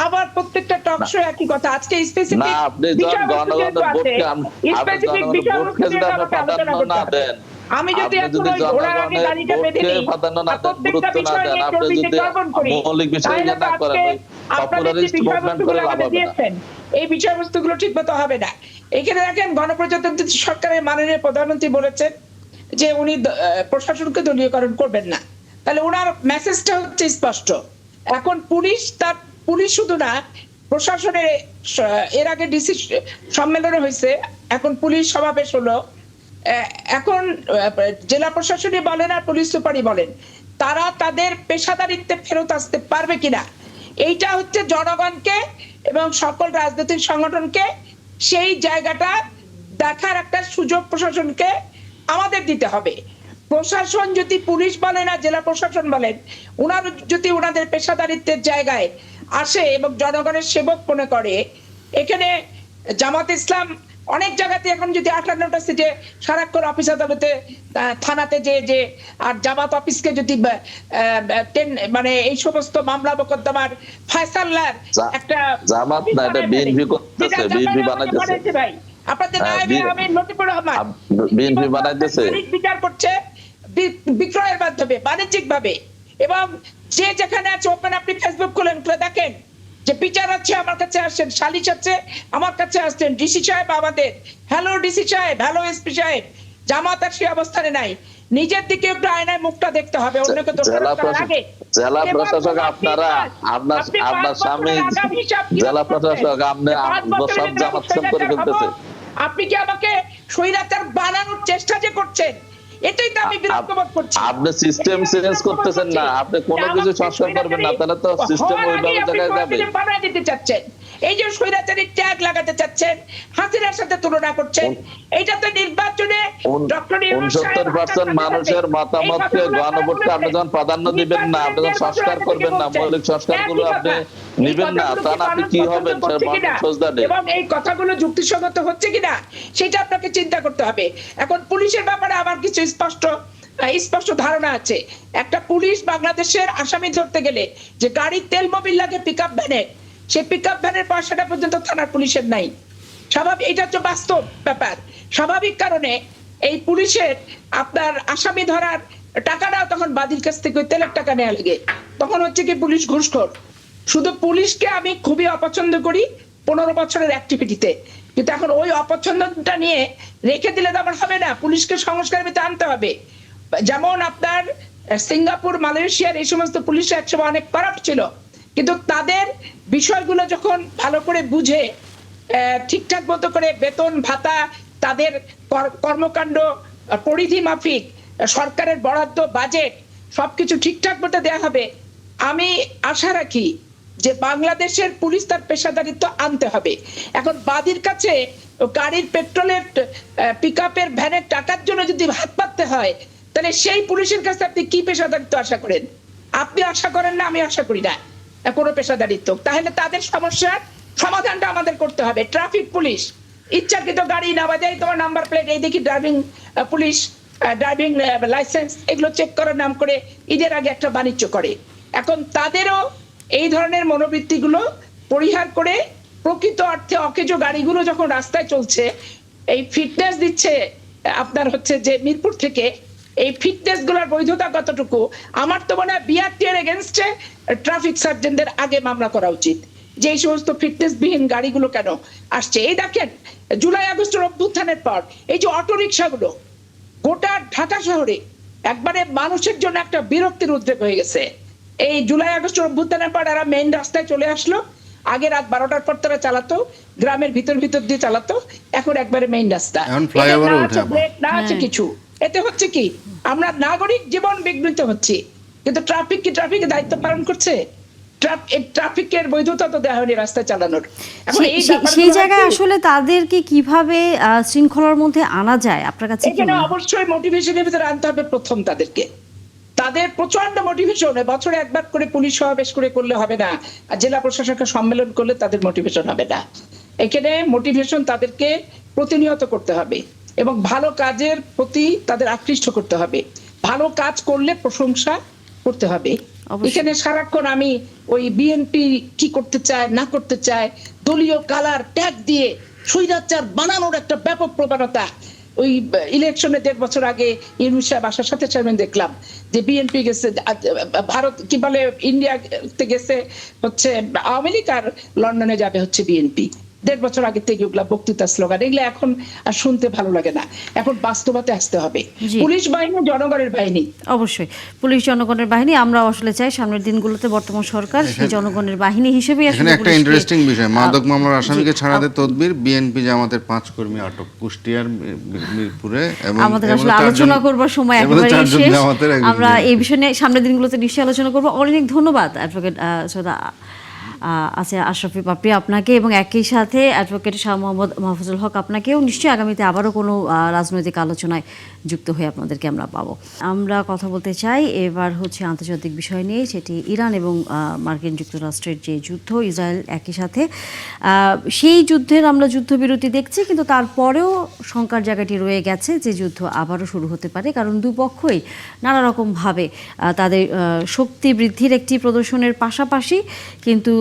আবার প্রত্যেকটা টক শো একই কথা। আজকে স্পেসিফিক না, আপনি যখন জনগণের ভোটকে প্রাধান্য না দেন, আমি যদি ঘোড়ার আগে গাড়িটা বেঁধে দিই, প্রত্যেকটা বিষয় নিয়ে চর্বিতকরণ করি, তাহলে তো আজকে আপনাদের যে বিষয়বস্তুগুলো আমাদের দিয়েছেন, এই বিষয়বস্তুগুলো ঠিক মতো হবে না। এখানে দেখেন, গণপ্রজাতন্ত্রী সরকারের মাননীয় প্রধানমন্ত্রী বলেছেন যে উনি প্রশাসনকে দলীয়করণ করবেন না। তাহলে ওনার মেসেজটা হচ্ছে স্পষ্ট। এখন পুলিশ শুধু না, প্রশাসনের এর আগে ডিসি সম্মেলন হয়েছে, এখন পুলিশ সমাবেশ হলো, এখন জেলা প্রশাসনই বলেন আর পুলিশ সুপারই বলেন, তারা তাদের পেশাদারিত্বে ফেরত আসতে পারবে কিনা, এইটা হচ্ছে জনগণকে এবং সকল রাজনৈতিক সংগঠনকে সেই জায়গাটা দেখার একটা সুযোগ প্রশাসনকে আমাদের দিতে হবে। প্রশাসন যদি, পুলিশ বলেন আর জেলা প্রশাসন বলেন, ওনারা যদি ওনাদের পেশাদারিত্বের জায়গায় আসে এবং জনগণের সেবক মনে করে, এখানে জামাত ইসলাম অনেক জায়গাতে এখন যদি 58টা সিটে সারাক্ষণ অফিস আদালতে থানাতে যে আর জামাত অফিসকে যদি মানে এই সমস্ত মামলা মোকদ্দমার ফয়সালার একটা জামাত না, এটা বিএনপি করতেছে, বিএনপি বানাইতেছে ভাই, আপনাদের নায়েবে আমির লতিফুর রহমান বিএনপি বানাইতেছে, বিচার করছে বিক্রয়ের মাধ্যমে, বাণিজ্যিক ভাবে। এবং যে যেখানে আছে, ওপেন আপনি ফেসবুক খুলে দেখেন যে বিচার আছে, আমার কাছে আসছেন, সালিশ আছে, আমার কাছে আসছেন, ডিসি সাহেব আমাদের, হ্যালো ডিসি সাহেব, হ্যালো এসপি সাহেব। জামাত আর সেই অবস্থানে নাই। নিজের দিকে একটু আয়নায় মুখটা দেখতে হবে, অন্যকে জেলা দোষারোপ করার আগে। জেলা প্রশাসক আপনারা, আপনার স্বামী জেলা প্রশাসক, আপনি সব জামাত করে ফেলতেছে। আপনি কি আমাকে স্বৈরাচার বানানোর চেষ্টা যে করছেন, এটাই তো আমি বিরক্ত বোধ করছি। আপনি সিস্টেম চেঞ্জ করতেছেন না, আপনি কোনো কিছু সংস্কার করবেন না, তাহলে তো সিস্টেম ওইভাবে জায়গায় যাবে। বানায় দিতে চাচ্ছেন, এই যে স্বৈরাচারী ট্যাগ লাগাতে চাচ্ছেন, হাসিনার সাথে তুলনা করছেন, এটা তো নির্বাচনে 69% মানুষের মতামতকে গণভোটকে আপনি যখন প্রাধান্য দিবেন না, আপনি যখন সংস্কার করবেন না, মৌলিক সংস্কারগুলো আপনি নিবেন না, তাহলে আপনি কি হবেন এবং এই কথাগুলো যুক্তিসঙ্গত হচ্ছে কিনা সেটা আপনাকে চিন্তা করতে হবে। এখন পুলিশের ব্যাপারে আমার কিছু স্পষ্ট ধারণা আছে। একটা পুলিশ বাংলাদেশের আসামি ধরতে গেলে যে গাড়ির তেল মোবিল লাগে পিকআপ ভ্যানে, সেই পিকআপ ভ্যানের পয়সাটা পর্যন্ত থানার পুলিশের নাই। স্বাভাবিক, এটা হচ্ছে বাস্তব ব্যাপার। স্বাভাবিক কারণে এই পুলিশের আপনার আসামি ধরার টাকাটাও তখন বাদীর কাছ থেকে তেলের টাকা নেওয়া লাগে, তখন হচ্ছে কি পুলিশ ঘুষখোর। শুধু পুলিশকে আমি খুবই অপছন্দ করি 15 বছরের অ্যাক্টিভিটিতে, কিন্তু এখন ওই অপছন্দটা নিয়ে রেখে দিলে তো আমার হবে না, পুলিশকে সংস্কারের ভিতরে আনতে হবে। যেমন আপনার সিঙ্গাপুর, মালয়েশিয়ার এই সমস্ত পুলিশ একসময় অনেক কারাপ্ট ছিল, কিন্তু তাদের বিষয়গুলো যখন ভালো করে বুঝে ঠিকঠাক মতো করে বেতন ভাতা, তাদের কর্মকাণ্ড পরিধি মাফিক, সরকারের বরাদ্দ, বাজেট সবকিছু ঠিকঠাক মতো দেওয়া হবে, আমি আশা রাখি যে বাংলাদেশের পুলিশ তার পেশাদারিত্ব আনতে হবে। এখন বাদীর কাছে গাড়ির পেট্রোলের পিকআপের ভ্যানের টাকার জন্য যদি হাত পাততে হয়, তাহলে সেই পুলিশের কাছে আপনি কি পেশাদারিত্ব আশা করেন? আপনি আশা করেন না, আমি আশা করি না কোনো পেশাদারিত্ব। তাহলে তাদের সমস্যার সমাধানটা আমাদের করতে হবে। ট্রাফিক পুলিশ ইচ্ছাকৃত গাড়ি না বাজাই তোমার নাম্বার প্লেট, এই দেখি ড্রাইভিং পুলিশ ড্রাইভিং লাইসেন্স এগুলো চেক করার নাম করে ঈদের আগে একটা বাণিজ্য করে। এখন তাদেরও এই ধরনের মনোবৃত্তিগুলো পরিহার করে প্রকৃত অর্থে অকেজো গাড়িগুলো যখন রাস্তায় চলছে, এই ফিটনেস দিচ্ছে আপনার হচ্ছে যে মিরপুর থেকে, এই ফিটনেস গুলোর বৈধতা কতটুকু, আমার তো মনে হয় বিআরটি এর এগেইনস্টে ট্রাফিক সার্জনদের আগে মামলা করা উচিত, যে এই সমস্ত ফিটনেস বিহীন গাড়িগুলো কেন আসছে। এই দেখেন জুলাই আগস্টের অভ্যুত্থানের পর এই যে অটো রিক্সাগুলো গোটা ঢাকা শহরে একবারে মানুষের জন্য একটা বিরক্তির উদ্রেক হয়ে গেছে। এই জুলাই আগস্টের অভ্যুত্থানের পর এরা মেইন রাস্তায় চলে আসলো, আগে রাত 12টার পর তারা চালাতো, গ্রামের ভিতর দিয়ে চালাতো, এখন একবারে মেইন রাস্তা, না আছে কিছু। এতে হচ্ছে কি, আমরা নাগরিক জীবন বিঘ্নিত হচ্ছে, কিন্তু ট্রাফিক কি ট্রাফিকের দায়িত্ব পালন করছে? ট্রাফিকের বৈধতা তো দেওয়া হয়নি রাস্তায় চালানোর। সেই জায়গায় আসলে তাদেরকে কিভাবে শৃঙ্খলার মধ্যে আনা যায় আপনার কাছে? এখানে অবশ্যই মোটিভেশনের ভিতরে আনতে হবে। প্রথম তাদের প্রচন্ড মোটিভেশন, বছরে একবার করে পুলিশ সমাবেশ করলে হবে না, আর জেলা প্রশাসকের সম্মেলন করলে তাদের মোটিভেশন হবে না। এখানে মোটিভেশন তাদেরকে প্রতিনিয়ত করতে হবে এবং ভালো কাজের প্রতি তাদের আকৃষ্ট করতে হবে। ভালো কাজ করলে প্রশংসা করতে হবে। এখানে সারাক্ষণ আমি ওই বিএনপি কি করতে চায় না করতে চায়, দলীয় কালার ট্যাগ দিয়ে স্বৈরাচার বানানোর একটা ব্যাপক প্রবণতা। ওই ইলেকশনে 1.5 বছর আগে ইউনূস সাহেব আসার সাথে দেখলাম যে বিএনপি গেছে, ভারত কি বলে ইন্ডিয়াতে গেছে হচ্ছে আওয়ামী লীগ, আর লন্ডনে যাবে হচ্ছে বিএনপি। 1.5 বছর আগে থেকে ওগুলা বক্তৃতা, স্লোগান, এগুলো এখন আর শুনতে ভালো লাগে না। এখন বাস্তবতায় আসতে হবে। পুলিশ বাহিনী জনগণের বাহিনী, অবশ্যই পুলিশ জনগণের বাহিনী। আমরা আসলে চাই সামনের দিনগুলোতে বর্তমান সরকার সেই জনগণের বাহিনী হিসেবে। এখানে একটা ইন্টারেস্টিং বিষয়, মাদক মামলার আসামিকে ছাড়াতে তদবির, বিএনপি জামাতের 5 কর্মী আটক কুষ্টিয়ার মিরপুরে। এবং আমাদের আসলে আলোচনা করবার সময় একেবারে শেষ। আমরা এই বিষয়ে সামনের দিনগুলোতে নিশ্চয়ই আলোচনা করবো। অনেক ধন্যবাদ অ্যাডভোকেট সৈয়দ আসিয়া আশরাফি পাপড়ি আপনাকে, এবং একই সাথে অ্যাডভোকেট শাহ মোহাম্মদ মাহফুজুল হক আপনাকেও। নিশ্চয়ই আগামীতে আবারও কোনো রাজনৈতিক আলোচনায় যুক্ত হয়ে আপনাদেরকে আমরা পাবো। আমরা কথা বলতে চাই এবার হচ্ছে আন্তর্জাতিক বিষয় নিয়ে, সেটি ইরান এবং মার্কিন যুক্তরাষ্ট্রের যে যুদ্ধ, ইসরায়েল একই সাথে সেই যুদ্ধের আমরা যুদ্ধবিরতি দেখছি, কিন্তু তারপরেও শঙ্কার জায়গাটি রয়ে গেছে যে যুদ্ধ আবারও শুরু হতে পারে, কারণ দুপক্ষই নানা রকমভাবে তাদের শক্তি বৃদ্ধির একটি প্রদর্শনের পাশাপাশি কিন্তু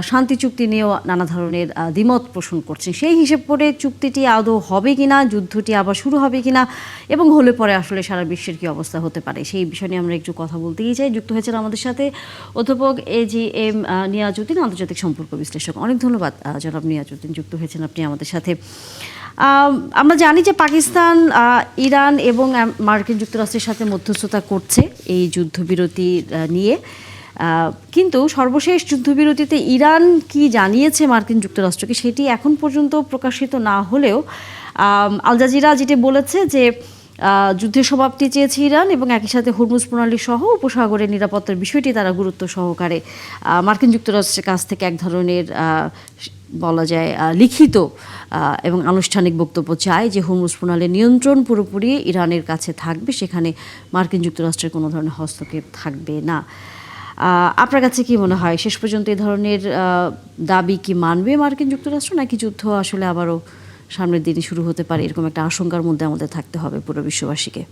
শান্তি চুক্তি নিয়েও নানা ধরনের দ্বিমত পোষণ করছেন। সেই হিসেব করে চুক্তিটি আদৌ হবে কিনা, যুদ্ধটি আবার শুরু হবে কিনা, এবং হলে পরে আসলে সারা বিশ্বের কি অবস্থা হতে পারে, সেই বিষয় নিয়ে আমরা একটু কথা বলতেই চাই। যুক্ত হয়েছেন আমাদের সাথে অধ্যাপক AGM নিয়াজউদ্দিন, আন্তর্জাতিক সম্পর্ক বিশ্লেষক। অনেক ধন্যবাদ জনাব নিয়াজউদ্দিন, যুক্ত হয়েছেন আপনি আমাদের সাথে। আমরা জানি যে পাকিস্তান ইরান এবং মার্কিন যুক্তরাষ্ট্রের সাথে মধ্যস্থতা করছে এই যুদ্ধবিরতি নিয়ে, কিন্তু সর্বশেষ যুদ্ধবিরতিতে ইরান কি জানিয়েছে মার্কিন যুক্তরাষ্ট্রকে সেটি এখন পর্যন্ত প্রকাশিত না হলেও আল জাজিরা যেটি বলেছে যে যুদ্ধের সমাপ্তি চেয়েছে ইরান এবং একই সাথে হরমুজ প্রণালী সহ উপসাগরের নিরাপত্তার বিষয়টি তারা গুরুত্ব সহকারে মার্কিন যুক্তরাষ্ট্রের কাছ থেকে এক ধরনের বলা যায় লিখিত এবং আনুষ্ঠানিক বক্তব্য চায় যে হরমুজ প্রণালীর নিয়ন্ত্রণ পুরোপুরি ইরানের কাছে থাকবে, সেখানে মার্কিন যুক্তরাষ্ট্রের কোনো ধরনের হস্তক্ষেপ থাকবে না। আপনার কাছে কি মনে হয় শেষ পর্যন্ত এই ধরনের দাবি কি মানবে মার্কিন যুক্তরাষ্ট্র, নাকি যুদ্ধ আসলে আবারও সামনের দিনে শুরু হতে পারে, এরকম একটা আশঙ্কার মধ্যে আমাদের থাকতে হবে পুরো বিশ্ববাসীকে?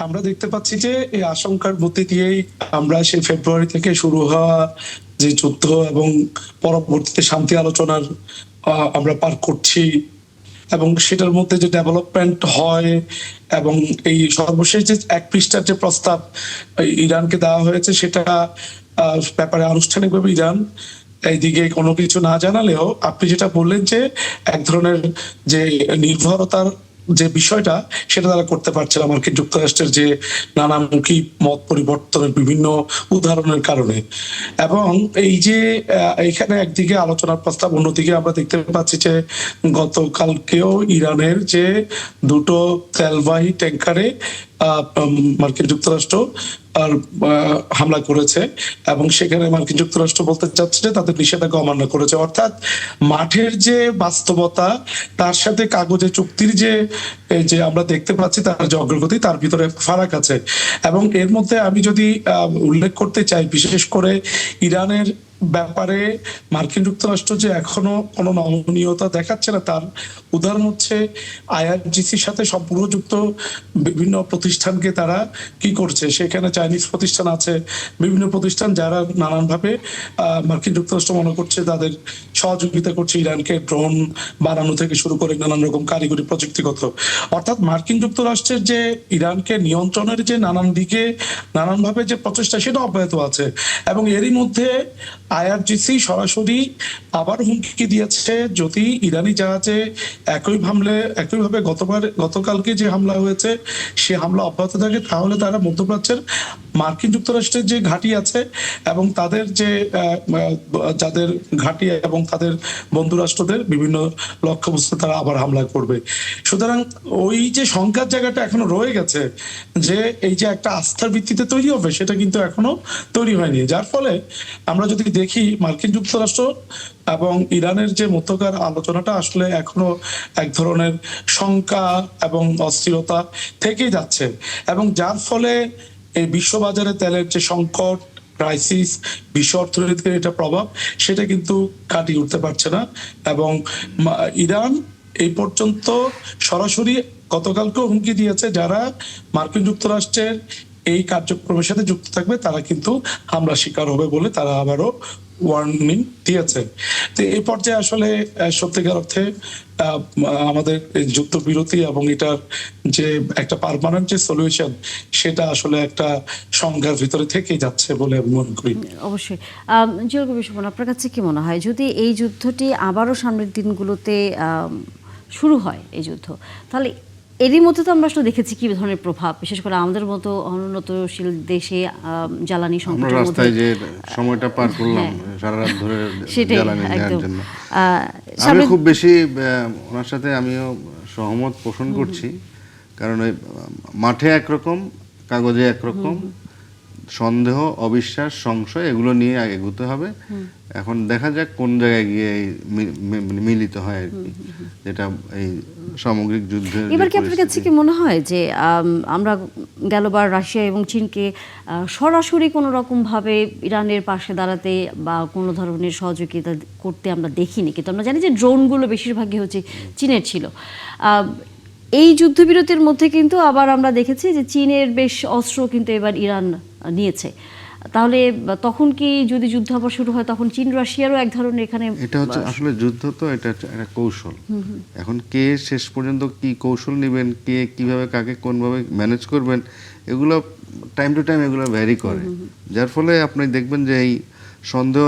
আমরা দেখতে পাচ্ছি যে এই আশঙ্কার মধ্যে দিয়েই আমরা সেই ফেব্রুয়ারি থেকে শুরু হওয়া যে যুদ্ধ এবং পরবর্তীতে শান্তি আলোচনার আমরা পার করছি, এবং সেটার মধ্যে যে ডেভেলপমেন্ট হয় এবং এই সর্বশেষ যে 1 পৃষ্ঠার যে প্রস্তাব ইরানকে দেওয়া হয়েছে সেটা ব্যাপারে আনুষ্ঠানিকভাবে ইরান এইদিকে কোনো কিছু না জানালেও আপনি যেটা বললেন যে এক ধরনের যে নির্ভরতার যে বিষয়টা সেটা তারা করতে পারছে না মার্কিন যুক্তরাষ্ট্রের যে নানামুখী মত পরিবর্তনের বিভিন্ন উদাহরণের কারণে। এবং এই যে এখানে একদিকে আলোচনার প্রস্তাব, অন্যদিকে আমরা দেখতে পাচ্ছি যে গতকালকেও ইরানের যে 2টো তেলবাহী ট্যাঙ্কারে মার্কিন যুক্তরাষ্ট্র হামলা করেছে এবং সেখানে মার্কিন যুক্তরাষ্ট্র বলতে চাচ্ছে যে তাদের নিষেধাজ্ঞা অমান্য করেছে। অর্থাৎ মাঠের যে বাস্তবতা তার সাথে কাগজে চুক্তির যে আমরা দেখতে পাচ্ছি তার যে অগ্রগতি তার ভিতরে ফারাক আছে। এবং এর মধ্যে আমি যদি উল্লেখ করতে চাই, বিশেষ করে ইরানের ব্যাপারে মার্কিন যুক্তরাষ্ট্র যে এখনো কোনো নমনীয়তা দেখাচ্ছে না তার উদাহরণ হচ্ছে আইআরজিসির সাথে সম্পূর্ণযুক্ত বিভিন্ন প্রতিষ্ঠানকে তারা কি করছে, সেখানে চাইনিজ প্রতিষ্ঠান আছে, বিভিন্ন প্রতিষ্ঠান যারা নানানভাবে মার্কিন যুক্তরাষ্ট্র মনে করছে তাদের সহযোগিতা করছে ইরানকে ড্রোন বানানো থেকে শুরু করে নানান রকম কারিগরি প্রযুক্তিগত। অর্থাৎ মার্কিন যুক্তরাষ্ট্রের যে ইরানকে নিয়ন্ত্রণের যে নানান দিকে নানানভাবে যে প্রচেষ্টা সেটা অব্যাহত আছে। এবং এরই মধ্যে আইআরজিসি সরাসরি আবার হুমকি দিয়েছে যদি ইরানি জাহাজে একইভাবে গতকালকে যে হামলা হয়েছে সে হামলা অব্যাহত থাকে তাহলে তারা মধ্যপ্রাচ্যের মার্কিন যুক্তরাষ্ট্রের যে ঘাঁটি আছে এবং তাদের যে যাদের ঘাঁটি এবং তাদের বন্ধু রাষ্ট্রদের বিভিন্ন লক্ষ্যবস্তু তারা আবার হামলা করবে। সুতরাং ওই যে সংখ্যার জায়গাটা এখনো রয়ে গেছে যে এই যে একটা আস্থার ভিত্তিতে তৈরি হবে সেটা কিন্তু এখনো তৈরি হয়নি, যার ফলে আমরা যদি দেখি মার্কিন যুক্তরাষ্ট্র এবং ইরানের যে মধ্যকার আলোচনাটা আসলে এখনো এক ধরনের শঙ্কা এবং অস্থিরতা থেকেই যাচ্ছে এবং যার ফলে এই বিশ্ববাজারে তেলের যে সংকট, ক্রাইসিস, বিশ্ব অর্থনীতির এটা প্রভাব সেটা কিন্তু কাটিয়ে উঠতে পারছে না। এবং ইরান এই পর্যন্ত সরাসরি গতকালকেও হুমকি দিয়েছে যারা মার্কিন যুক্তরাষ্ট্রের এই কার্যক্রমের সাথে যুক্ত থাকবে তারা কিন্তু হামলা শিকার হবে বলে তারা আবারও ওয়ার্নিং দিয়েছে। তো এই পর্যায়ে আসলে সত্যিকার অর্থে আমাদের যুদ্ধবিরতি এবং এটার যে একটা পার্মানেন্ট যে সলিউশন সেটা আসলে একটা সংঘার ভিতরে থেকে যাচ্ছে বলে আমি মনে করি। অবশ্যই। জিয়াউল কবির সুমন, আপনার কাছে কি মনে হয় যদি এই যুদ্ধটি আবারও সামনের দিনগুলোতে শুরু হয় এই যুদ্ধ, তাহলে এরই মধ্যে তো আমরা আসলে দেখেছি কি ধরনের প্রভাব, বিশেষ করে আমাদের মতো অনুন্নতশীল দেশে জ্বালানি সংকটের মধ্যে রাস্তায় যে সময়টা পার করলাম সারা রাত ধরে জ্বালানি নেওয়ার জন্য। আমি খুব বেশি ওনার সাথে আমিও সহমত পোষণ করছি, কারণ ওই মাঠে একরকম, কাগজে একরকম, সন্দেহ, অবিশ্বাস, সংশয় এগুলো নিয়ে এগোতে হবে। এখন দেখা যাক কোন জায়গায় গিয়ে মিলিত হয় আর কি, যেটা এই সামগ্রিক যুদ্ধের। এবার কি আপনার কাছে কি মনে হয় যে আমরা গেলবার রাশিয়া এবং চীনকে সরাসরি কোনো রকম ভাবে ইরানের পাশে দাঁড়াতে বা কোনো ধরনের সহযোগিতা করতে আমরা দেখিনি, কিন্তু আমরা জানি যে ড্রোনগুলো বেশিরভাগই হচ্ছে চীনের ছিল। এই যুদ্ধবিরতির মধ্যে কিন্তু আবার আমরা দেখেছি যে চীনের বেশ অস্ত্র কিন্তু এবার ইরান নিয়েছে, তাহলে তখন কি যদি যুদ্ধ আবার শুরু হয় তখন চীন রাশিয়ারও এক ধরনের এখানে এটা হচ্ছে আসলে যুদ্ধ, তো এটা একটা কৌশল। এখন কে শেষ পর্যন্ত কি কৌশল নেবেন, কে কিভাবে কাকে কোনভাবে ম্যানেজ করবেন, এগুলো টাইম টু টাইম এগুলো ভ্যারি করে, যার ফলে আপনি দেখবেন যে এই সন্দেহ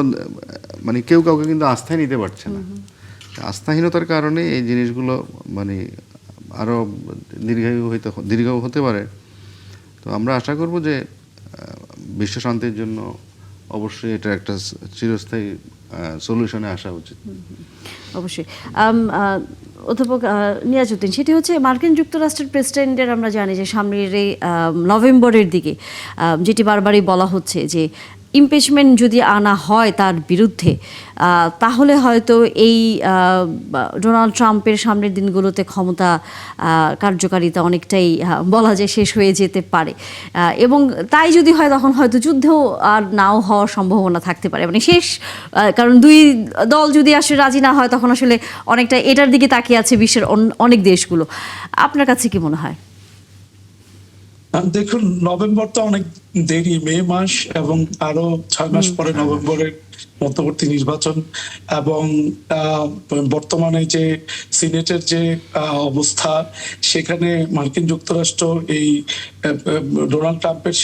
মানে কেউ কাউকে কিন্তু আস্থায় নিতে পারছে না। আস্থাহীনতার কারণে এই জিনিসগুলো মানে আরও দীর্ঘ হতে পারে। তো আমরা আশা করব যে বিশ্ব শান্তির জন্য অবশ্যই এটা একটা চিরস্থায়ী সলিউশনে আসা উচিত। অবশ্যই। অধ্যাপক নিয়াজউদ্দিন, সেটি হচ্ছে মার্কিন যুক্তরাষ্ট্রের প্রেসিডেন্টের আমরা জানি যে সামনের এই নভেম্বরের দিকে যেটি বারবারই বলা হচ্ছে যে ইমপিচমেন্ট যদি আনা হয় তার বিরুদ্ধে, তাহলে হয়তো এই ডোনাল্ড ট্রাম্পের সামনের দিনগুলোতে ক্ষমতা কার্যকারিতা অনেকটাই বলা যায় শেষ হয়ে যেতে পারে, এবং তাই যদি হয় তখন হয়তো যুদ্ধেও আর নাও হওয়ার সম্ভাবনা থাকতে পারে, মানে শেষ, কারণ দুই দল যদি আসলে রাজি না হয় তখন আসলে অনেকটা এটার দিকে তাকিয়ে আছে বিশ্বের অনেক দেশগুলো। আপনার কাছে কি মনে হয়? দেখুন, নভেম্বর তো অনেক দেরি, মে মাস এবং আরো 6 মাস পরে নভেম্বরের মধ্যবর্তী নির্বাচন, এবং বর্তমানে যে সিনেটের যে অবস্থা, সেখানে মার্কিন যুক্তরাষ্ট্র এই ডোনাল্ড ট্রাম্পের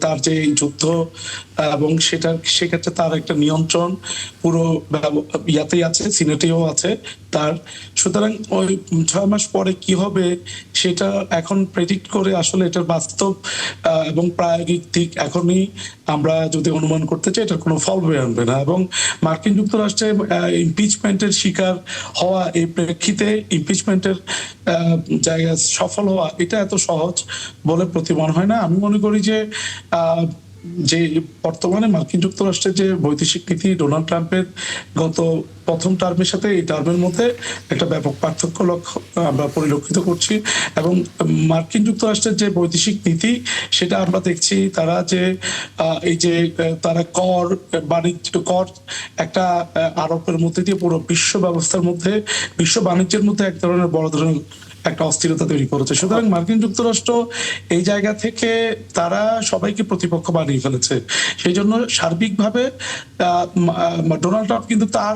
তার যে যুদ্ধ এবং সেক্ষেত্রে তার একটা নিয়ন্ত্রণ পুরো ইয়াতেই আছে, সিনেটেও আছে তার। সুতরাং ওই 6 মাস পরে কি হবে সেটা এখন প্রেডিক্ট করে আসলে এটার বাস্তব এবং প্রায়োগিক দিক এখনই আমরা যদি অনুমান করতে চাই, এটার কোনো ফল বয়ে আনবে না। এবং মার্কিন যুক্তরাষ্ট্রে ইমপিচমেন্টের শিকার হওয়া, এই প্রেক্ষিতে ইমপিচমেন্টের জায়গায় সফল হওয়া, এটা এত সহজ বলে প্রতিমন হয় না। আমি মনে করি যে যে বর্তমানে মার্কিন যুক্তরাষ্ট্রের যে বৈদেশিক নীতি, ডোনাল্ড ট্রাম্পের গত প্রথম টার্মের সাথে এই টার্মের মধ্যে একটা ব্যাপক পার্থক্য আমরা পরিলক্ষিত করছি। এবং মার্কিন যুক্তরাষ্ট্রের যে বৈদেশিক নীতি, সেটা আমরা দেখছি তারা যে এই যে তারা বাণিজ্য কর একটা আরোপের মধ্যে দিয়ে পুরো বিশ্ব ব্যবস্থার মধ্যে, বিশ্ব বাণিজ্যের মধ্যে এক ধরনের বড় ধরনের একটা অস্থিরতা তৈরি করেছে। সুতরাং মার্কিন যুক্তরাষ্ট্র এই জায়গা থেকে তারা সবাইকে প্রতিপক্ষ বানিয়ে ফেলেছে। সেই জন্য সার্বিকভাবে ডোনাল্ড ট্রাম্প কিন্তু তার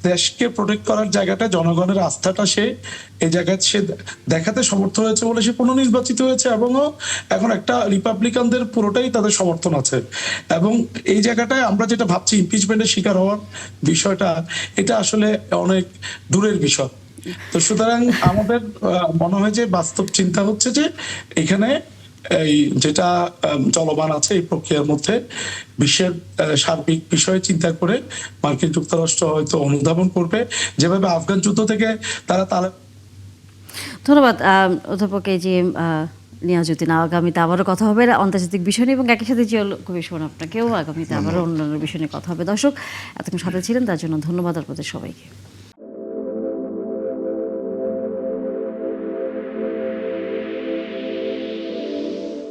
দেশকে প্রোটেক্ট করার জায়গাটা, জনগণের আস্থাটা সে এই জায়গায় সে দেখাতে সমর্থ হয়েছে বলে সে পুনর্নির্বাচিত হয়েছে, এবং এখন একটা রিপাবলিকানদের পুরোটাই তাদের সমর্থন আছে। এবং এই জায়গাটায় আমরা যেটা ভাবছি ইমপিচমেন্টের শিকার হওয়ার বিষয়টা, এটা আসলে অনেক দূরের বিষয়। তো সুতরাং আমাদের মনে হয় যে বাস্তব চিন্তা হচ্ছে যে এখানে এই যেটা চলমান আছে এই প্রক্রিয়ার মধ্যে বিশ্বের সার্বিক বিষয়ে চিন্তা করে মার্কিন যুক্তরাষ্ট্র হয়তো অনুধাবন করবে, যেভাবে আফগান যুদ্ধ থেকে তারা ধন্যবাদ অধ্যাপক নিয়াজউদ্দিন। আগামীতে আবারও কথা হবে আন্তর্জাতিক বিষয় নিয়ে, এবং একই সাথে জিওল কমিশন আপনাকেও আগামীতে আবারও অন্যান্য বিষয় নিয়ে কথা হবে। দর্শক, এতক্ষণ সাথে ছিলেন তার জন্য ধন্যবাদ আপনাদের সবাইকে।